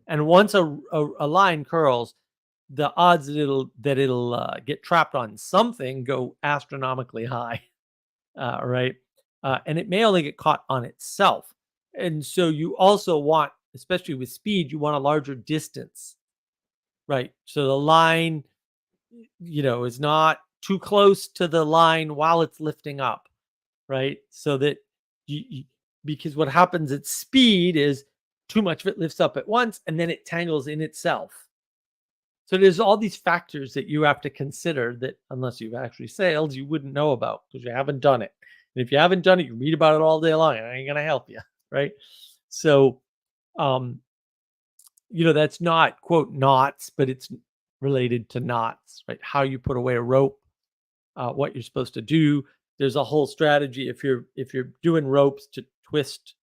And once a line curls, the odds that it'll get trapped on something go astronomically high, right? And it may only get caught on itself. And so you also want, especially with speed, you want a larger distance, right? So the line, is not too close to the line while it's lifting up, right? So that because what happens at speed is too much of it lifts up at once and then it tangles in itself. So there's all these factors that you have to consider that unless you've actually sailed, you wouldn't know about because you haven't done it. And if you haven't done it, you read about it all day long and I ain't going to help you, right? So, that's not, quote, knots, but it's related to knots, right? How you put away a rope, what you're supposed to do. There's a whole strategy. If you're doing ropes to twist,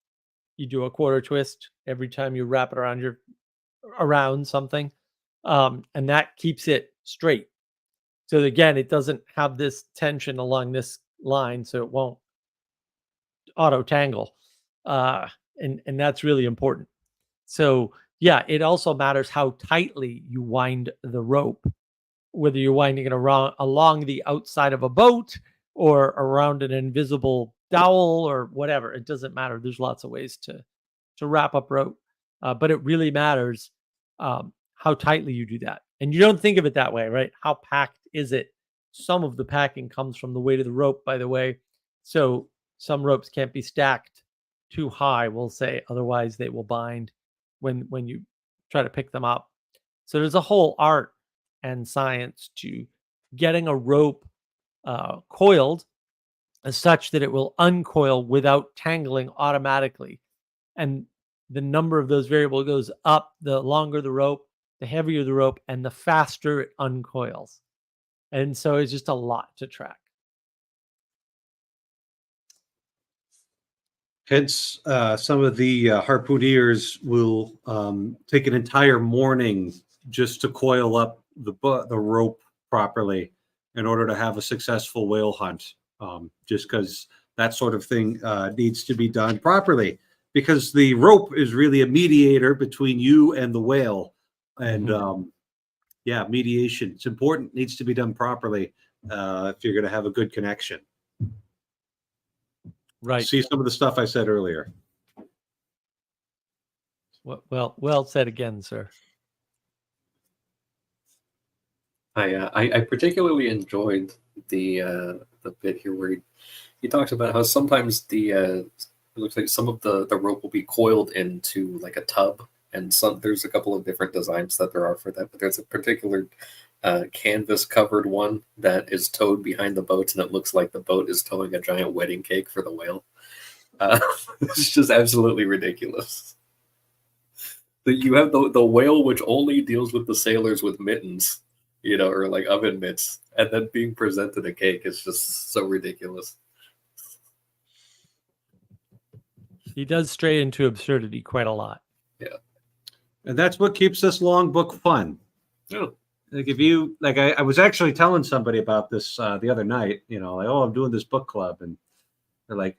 you do a quarter twist every time you wrap it around something. And that keeps it straight. So again, it doesn't have this tension along this line, so it won't auto tangle. And that's really important. So yeah, it also matters how tightly you wind the rope, whether you're winding it along the outside of a boat or around an invisible dowel or whatever. It doesn't matter. There's lots of ways to wrap up rope, but it really matters how tightly you do that. And you don't think of it that way, right? How packed is it? Some of the packing comes from the weight of the rope, by the way. So some ropes can't be stacked too high, we'll say, otherwise they will bind when you try to pick them up. So there's a whole art and science to getting a rope coiled as such that it will uncoil without tangling automatically. And the number of those variables goes up the longer the rope, the heavier the rope, and the faster it uncoils. And so it's just a lot to track. Hence, some of the harpooneers will take an entire morning just to coil up the rope properly in order to have a successful whale hunt. Just because that sort of thing needs to be done properly, because the rope is really a mediator between you and the whale. And mediation, it's important, needs to be done properly if you're going to have a good connection. Right. See some of the stuff I said earlier. Well said again, sir. I particularly enjoyed the bit here where he talks about how sometimes the it looks like some of the rope will be coiled into like a tub, and there's a couple of different designs that there are for that, but there's a particular canvas covered one that is towed behind the boat, and it looks like the boat is towing a giant wedding cake for the whale. It's just absolutely ridiculous. You have the whale, which only deals with the sailors with mittens, or like oven mitts, and then being presented a cake is just so ridiculous. He does stray into absurdity quite a lot. Yeah. And that's what keeps this long book fun. Yeah. Like if you I was actually telling somebody about this the other night, like, oh, I'm doing this book club, and they're like,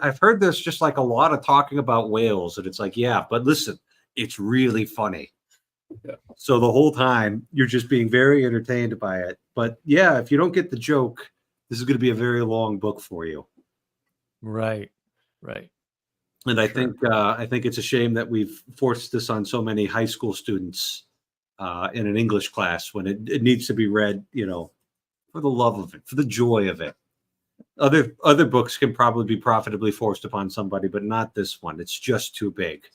I've heard there's just like a lot of talking about whales, and it's like, yeah, but listen, it's really funny. Yeah. So the whole time you're just being very entertained by it. But yeah, if you don't get the joke, this is going to be a very long book for you. Right. And I think it's a shame that we've forced this on so many high school students in an English class when it needs to be read, for the love of it, for the joy of it. Other books can probably be profitably forced upon somebody, but not this one. It's just too big.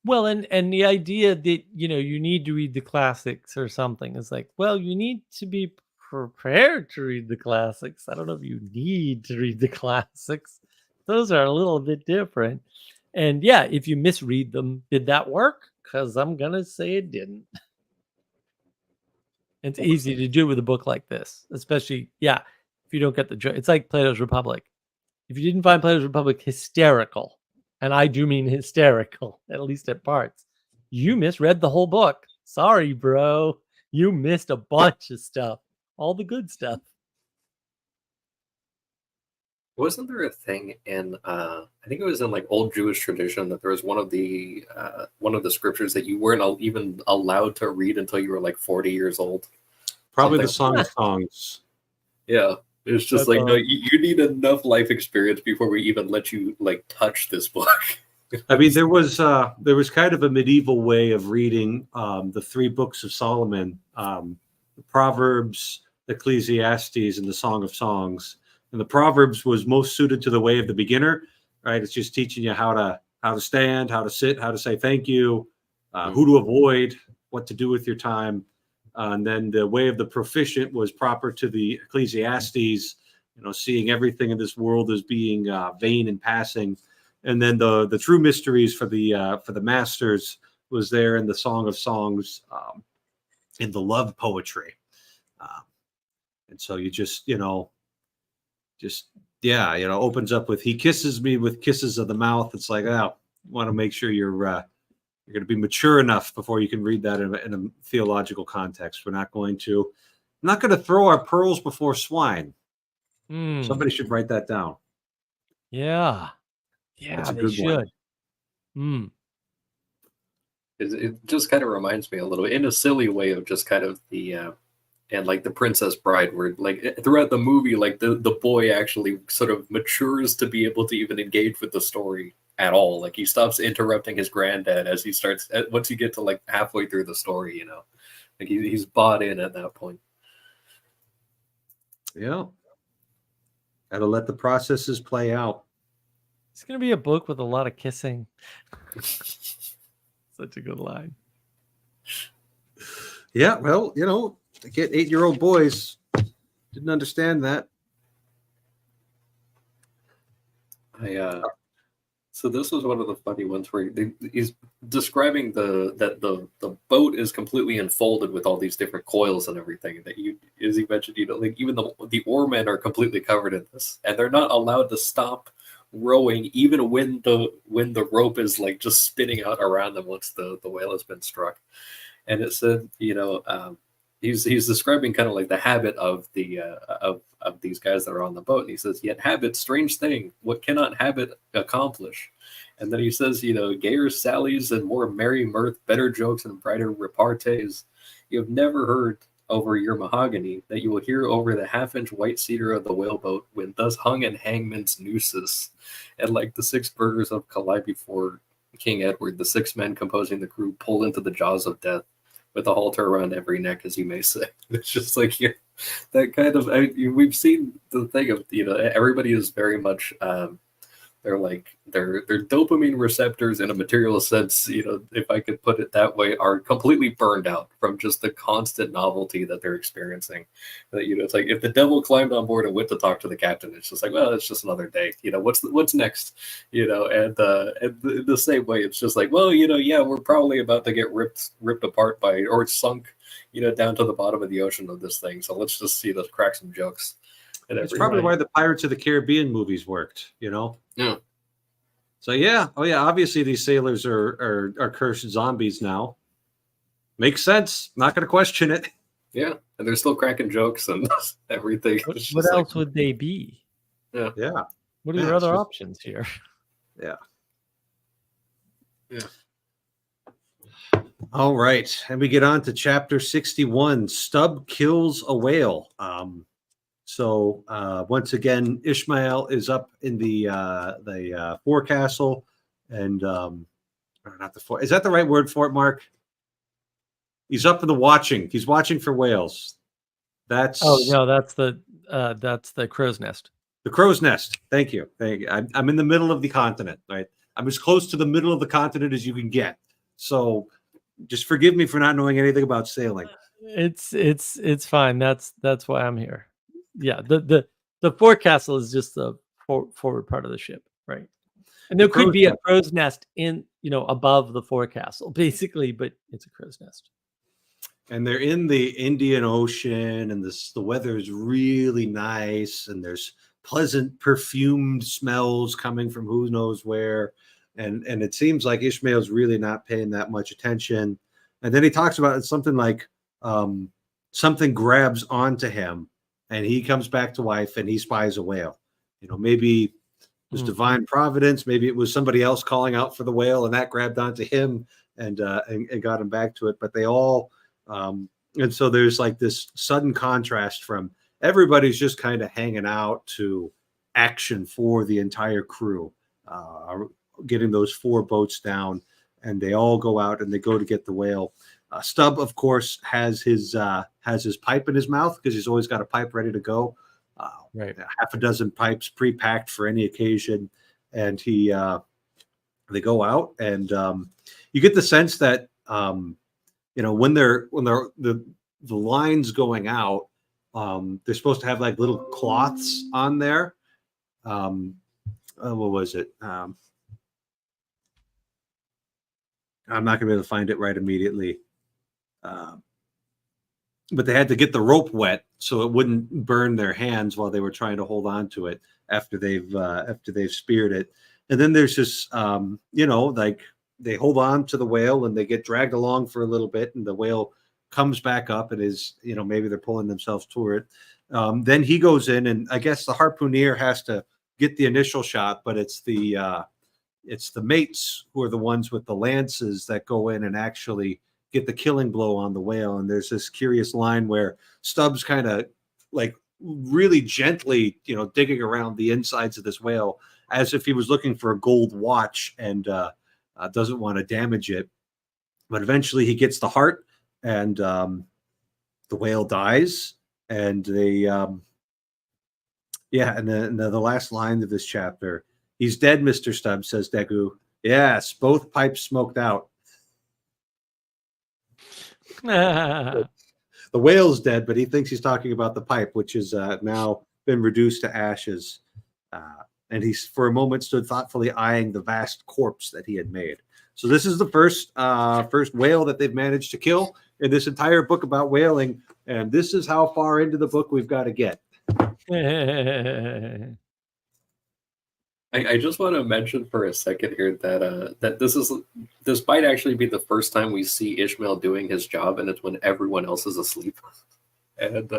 Well, and the idea that, you need to read the classics or something is like, well, you need to be prepared to read the classics. I don't know if you need to read the classics. Those are a little bit different. And yeah, if you misread them, did that work? Because I'm going to say it didn't. It's easy to do with a book like this, especially, if you don't get the joke. It's like Plato's Republic. If you didn't find Plato's Republic hysterical, and I do mean hysterical, at least at parts, you misread the whole book. Sorry, bro. You missed a bunch of stuff. All the good stuff. Wasn't there a thing in I think it was in like old Jewish tradition that there was one of the scriptures that you weren't even allowed to read until you were like 40 years old? Probably the Song of Songs. Yeah. It's just That's no, you need enough life experience before we even let you like touch this book. I mean, there was kind of a medieval way of reading the three books of Solomon, the Proverbs, Ecclesiastes, and the Song of Songs. And the Proverbs was most suited to the way of the beginner, right? It's just teaching you how to stand, how to sit, how to say thank you, who to avoid, what to do with your time. And then the way of the proficient was proper to the Ecclesiastes, seeing everything in this world as being vain and passing. And then the true mysteries for the masters was there in the Song of Songs, in the love poetry. And so you opens up with, he kisses me with kisses of the mouth. It's like, you want to make sure you're going to be mature enough before you can read that in a theological context. We're not going to throw our pearls before swine. Somebody should write that down. Yeah, That's a they good should. It just kind of reminds me a little, in a silly way, of just kind of the and like the Princess Bride, where like throughout the movie, like the boy actually sort of matures to be able to even engage with the story at all. Like he stops interrupting his granddad as he starts, once you get to like halfway through the story, like he's bought in at that point. Yeah. Got to let the processes play out. It's going to be a book with a lot of kissing. Such a good line. Yeah, well, to get 8-year-old boys, didn't understand that. So this was one of the funny ones where he's describing that the boat is completely enfolded with all these different coils and everything. That as he mentioned, like even the oarmen are completely covered in this, and they're not allowed to stop rowing even when the rope is like just spinning out around them once the whale has been struck. And it said, he's describing kind of like the habit of the of these guys that are on the boat. And he says, "Yet habit, strange thing, what cannot habit accomplish?" And then he says, "Gayer sallies and more merry mirth, better jokes and brighter repartees, you have never heard over your mahogany that you will hear over the half-inch white cedar of the whaleboat when thus hung in hangman's nooses, and like the 6 burghers of Calais before King Edward, the 6 men composing the crew pull into the jaws of death, with a halter around every neck, as you may say." It's just like that kind of. We've seen the thing of everybody is very much They're like their dopamine receptors in a material sense, if I could put it that way, are completely burned out from just the constant novelty that they're experiencing. That it's like if the devil climbed on board and went to talk to the captain, it's just like, well, it's just another day. What's next? And the same way, it's just like, well, yeah, we're probably about to get ripped apart by or sunk, down to the bottom of the ocean of this thing. So let's just crack some jokes. It's probably why the Pirates of the Caribbean movies worked, Yeah. So yeah, obviously these sailors are cursed zombies now. Makes sense. Not going to question it. Yeah, and they're still cracking jokes and everything. What else would they be? Yeah. What are your other options here? Yeah. All right, and we get on to chapter 61. Stubb kills a whale. So once again, Ishmael is up in the forecastle, and not the fort. Is that the right word for it, Mark? He's up in the watching. He's watching for whales. That's that's the crow's nest. The crow's nest. Thank you. I'm in the middle of the continent. Right, I'm as close to the middle of the continent as you can get. So just forgive me for not knowing anything about sailing. It's fine. That's why I'm here. Yeah, the forecastle is just the forward part of the ship, right? And there could be a crow's nest in above the forecastle, basically, but it's a crow's nest. And they're in the Indian Ocean, and the weather is really nice, and there's pleasant perfumed smells coming from who knows where, and it seems like Ishmael's really not paying that much attention. And then he talks about something like something grabs onto him, and he comes back to life, and he spies a whale. Maybe it was divine providence. Maybe it was somebody else calling out for the whale, and that grabbed onto him and got him back to it. But they all, and so there's like this sudden contrast from everybody's just kind of hanging out to action for the entire crew, getting those 4 boats down, and they all go out and they go to get the whale. Stubb, of course, has his pipe in his mouth because he's always got a pipe ready to go. Right, half a dozen pipes pre-packed for any occasion, and they go out, and you get the sense that when the line's going out, they're supposed to have like little cloths on there. What was it? I'm not gonna be able to find it right immediately. But they had to get the rope wet so it wouldn't burn their hands while they were trying to hold on to it after they've speared it. And then there's just like they hold on to the whale and they get dragged along for a little bit, and the whale comes back up and is maybe they're pulling themselves toward it. Then he goes in, and I guess the harpooner has to get the initial shot, but it's the mates who are the ones with the lances that go in and actually get the killing blow on the whale. And there's this curious line where Stubbs kind of like really gently, digging around the insides of this whale as if he was looking for a gold watch, and doesn't want to damage it. But eventually he gets the heart, and the whale dies. And they, and then the last line of this chapter, "He's dead, Mr. Stubbs," says Daggoo. "Yes, both pipes smoked out." The whale's dead, but he thinks he's talking about the pipe, which has now been reduced to ashes. And he, for a moment, stood thoughtfully eyeing the vast corpse that he had made. So this is the first whale that they've managed to kill in this entire book about whaling. And this is how far into the book we've got to get. I just want to mention for a second here that this might actually be the first time we see Ishmael doing his job, and it's when everyone else is asleep, and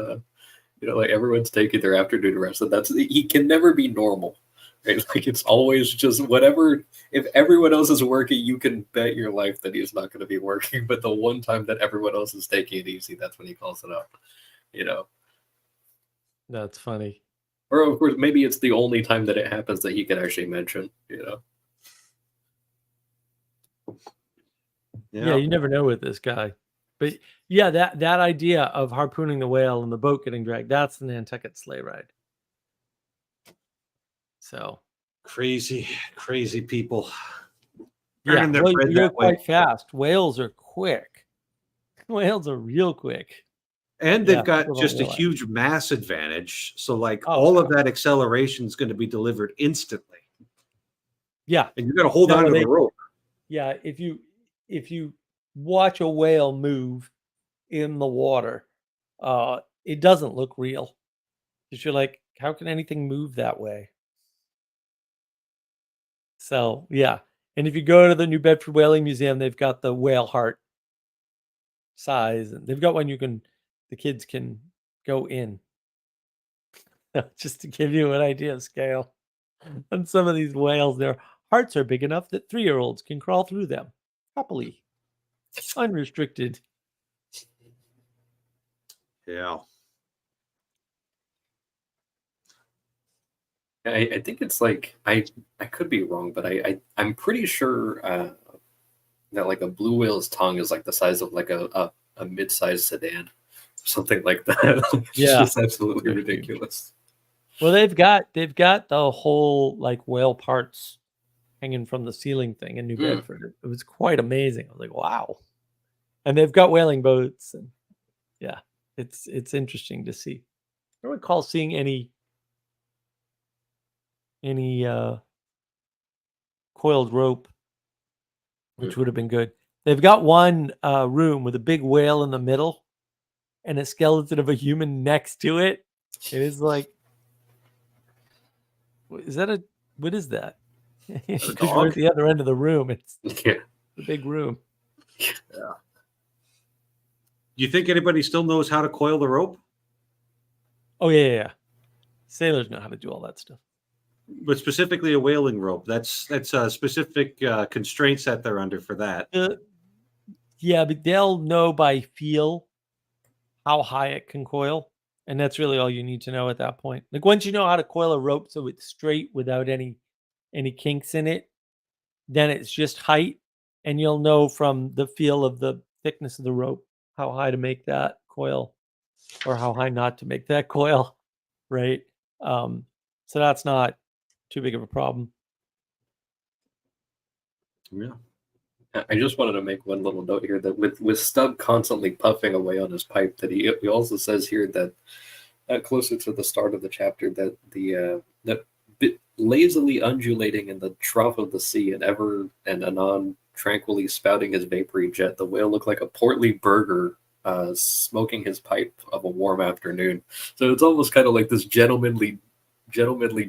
like everyone's taking their afternoon rest, and he can never be normal, right? Like it's always just whatever. If everyone else is working, you can bet your life that he's not going to be working. But the one time that everyone else is taking it easy, that's when he calls it up. That's funny. Or of course, maybe it's the only time that it happens that he can actually mention, Yeah, you never know with this guy. But yeah, that idea of harpooning the whale and the boat getting dragged, that's the Nantucket sleigh ride. So Crazy, crazy people. Yeah, Earning their well, bread you're that way. quite fast. Whales are quick. Whales are real quick. And Yeah, they've got people don't just a realize. huge mass advantage. So, like, Oh, all yeah. of that acceleration is going to be delivered instantly. Yeah. And you got to hold No, on to they- the rope. Yeah, if you watch a whale move in the water, it doesn't look real. Because you're like, how can anything move that way? So yeah. And if you go to the New Bedford Whaling Museum, they've got the whale heart size, and they've got one the kids can go in. Just to give you an idea of scale. And some of these whales, their hearts are big enough that 3-year-olds can crawl through them happily, unrestricted. Yeah. I think it's like I could be wrong, but I'm pretty sure that like a blue whale's tongue is like the size of like a mid-sized sedan, something like that. It's Yeah. just absolutely They're huge. ridiculous. Well, they've got the whole like whale parts hanging from the ceiling thing in New Bedford. It was quite amazing. I was like, wow. And they've got whaling boats, and yeah, it's interesting to see. I don't recall seeing any coiled rope, which would have been good. They've got one room with a big whale in the middle and a skeleton of a human next to it. It is like, what is that? Because you're at dog? the other end of the room. It's Yeah. the big room. Do you think anybody still knows how to coil the rope? Oh yeah. Sailors know how to do all that stuff. But specifically a whaling rope. That's a specific constraints that they're under for that. Yeah, but they'll know by feel how high it can coil. And that's really all you need to know at that point. Like once you know how to coil a rope so it's straight without any kinks in it, then it's just height. And you'll know from the feel of the thickness of the rope how high to make that coil or how high not to make that coil. Right. So that's not too big of a problem. Yeah. I just wanted to make one little note here that with Stubb constantly puffing away on his pipe, that he also says here that closer to the start of the chapter that that lazily undulating in the trough of the sea and ever and anon tranquilly spouting his vapory jet, the whale looked like a portly burgher smoking his pipe of a warm afternoon. So it's almost kind of like this gentlemanly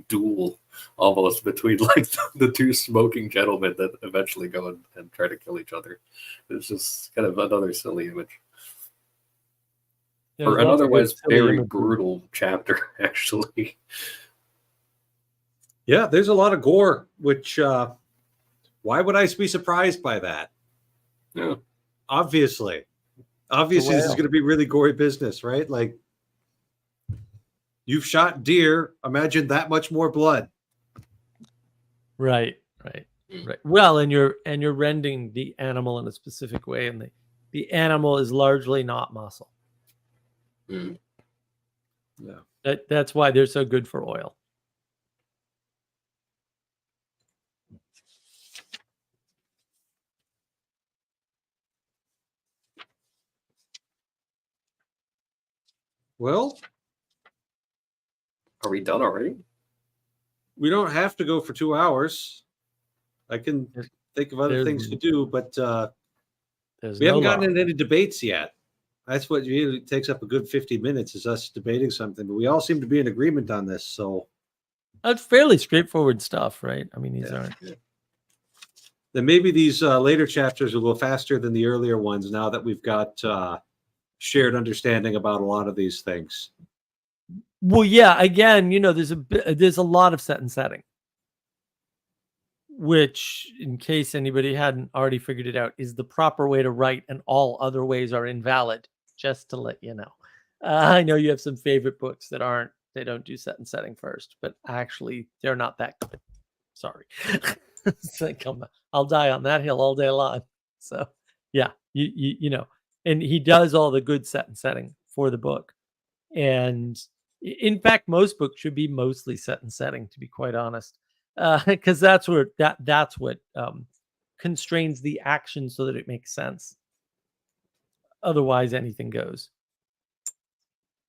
duel almost between like the two smoking gentlemen that eventually go and try to kill each other. It's just kind of another silly image. There's Or an lots of good otherwise silly very imagery. brutal chapter, actually. Yeah, there's a lot of gore, which why would I be surprised by that? Yeah. Obviously this is going to be really gory business, right? Like, you've shot deer, imagine that much more blood. Right. Well, and you're rending the animal in a specific way, and the animal is largely not muscle. Mm. Yeah. That's why they're so good for oil. Well, Are we done already? we don't have to go for 2 hours. I can think of other things to do, but we haven't gotten into any debates yet. That's what usually takes up a good 50 minutes is us debating something, but we all seem to be in agreement on this. So that's fairly straightforward stuff, right? I mean, these aren't. Then maybe these later chapters will go faster than the earlier ones now that we've got shared understanding about a lot of these things. Well, yeah. Again, there's a lot of set and setting, which, in case anybody hadn't already figured it out, is the proper way to write, and all other ways are invalid. Just to let you know. I know you have some favorite books that they don't do set and setting first, but actually they're not that good. Sorry. It's like, I'll die on that hill all day long. So yeah, you know, and he does all the good set and setting for the book. And in fact, most books should be mostly set and setting, to be quite honest. because that's where that's what constrains the action so that it makes sense. Otherwise, anything goes.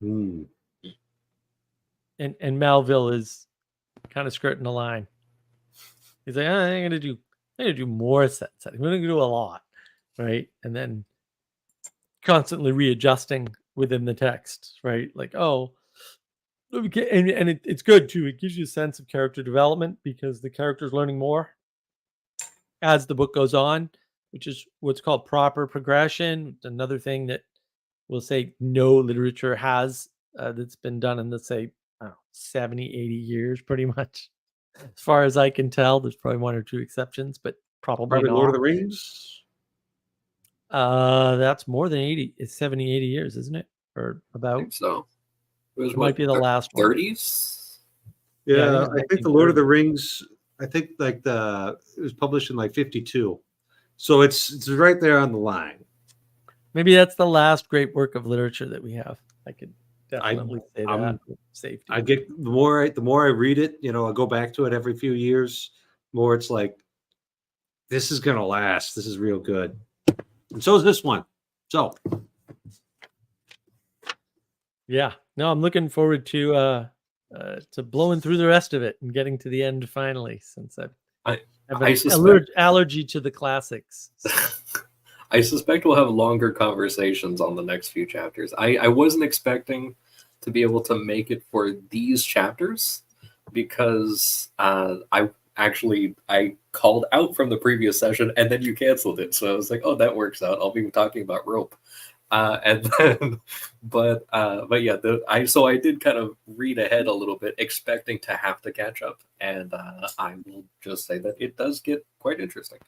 Hmm. And Melville is kind of skirting the line. He's like, I'm gonna do more set setting. We're gonna do a lot, right? And then constantly readjusting within the text, right? Like, oh, okay, and it's good too. It gives you a sense of character development because the character's learning more as the book goes on, which is what's called proper progression. Another thing that we'll say no literature has that's been done in, let's say, I don't know, 70, 80 years, pretty much. As far as I can tell, there's probably one or two exceptions, but probably not. Lord of the Rings. That's more than 80. It's 70, 80 years, isn't it? Or I about. think so. It might be the last one. 30s. Yeah, I I think the Lord of the Rings. I think like it was published in like 52, so it's right there on the line. Maybe that's the last great work of literature that we have. I could definitely say that with safety. I get the more I read it, I go back to it every few years. More, it's like this is gonna last. This is real good, and so is this one. So, yeah, no, I'm looking forward to blowing through the rest of it and getting to the end finally. Since I have an allergy to the classics. I suspect we'll have longer conversations on the next few chapters. I wasn't expecting to be able to make it for these chapters because I called out from the previous session and then you canceled it. So I was like, oh, that works out. I'll be talking about rope. And then, but yeah, so I did kind of read ahead a little bit, expecting to have to catch up. And I will just say that it does get quite interesting.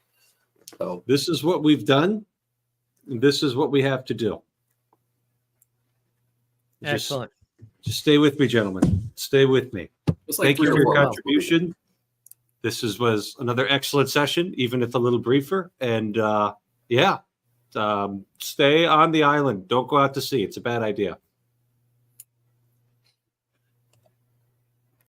So this is what we've done. And this is what we have to do. Excellent. Just stay with me, gentlemen. Stay with me. Thank you for your contribution. This was another excellent session, even if a little briefer. And stay on the island. Don't go out to sea. It's a bad idea.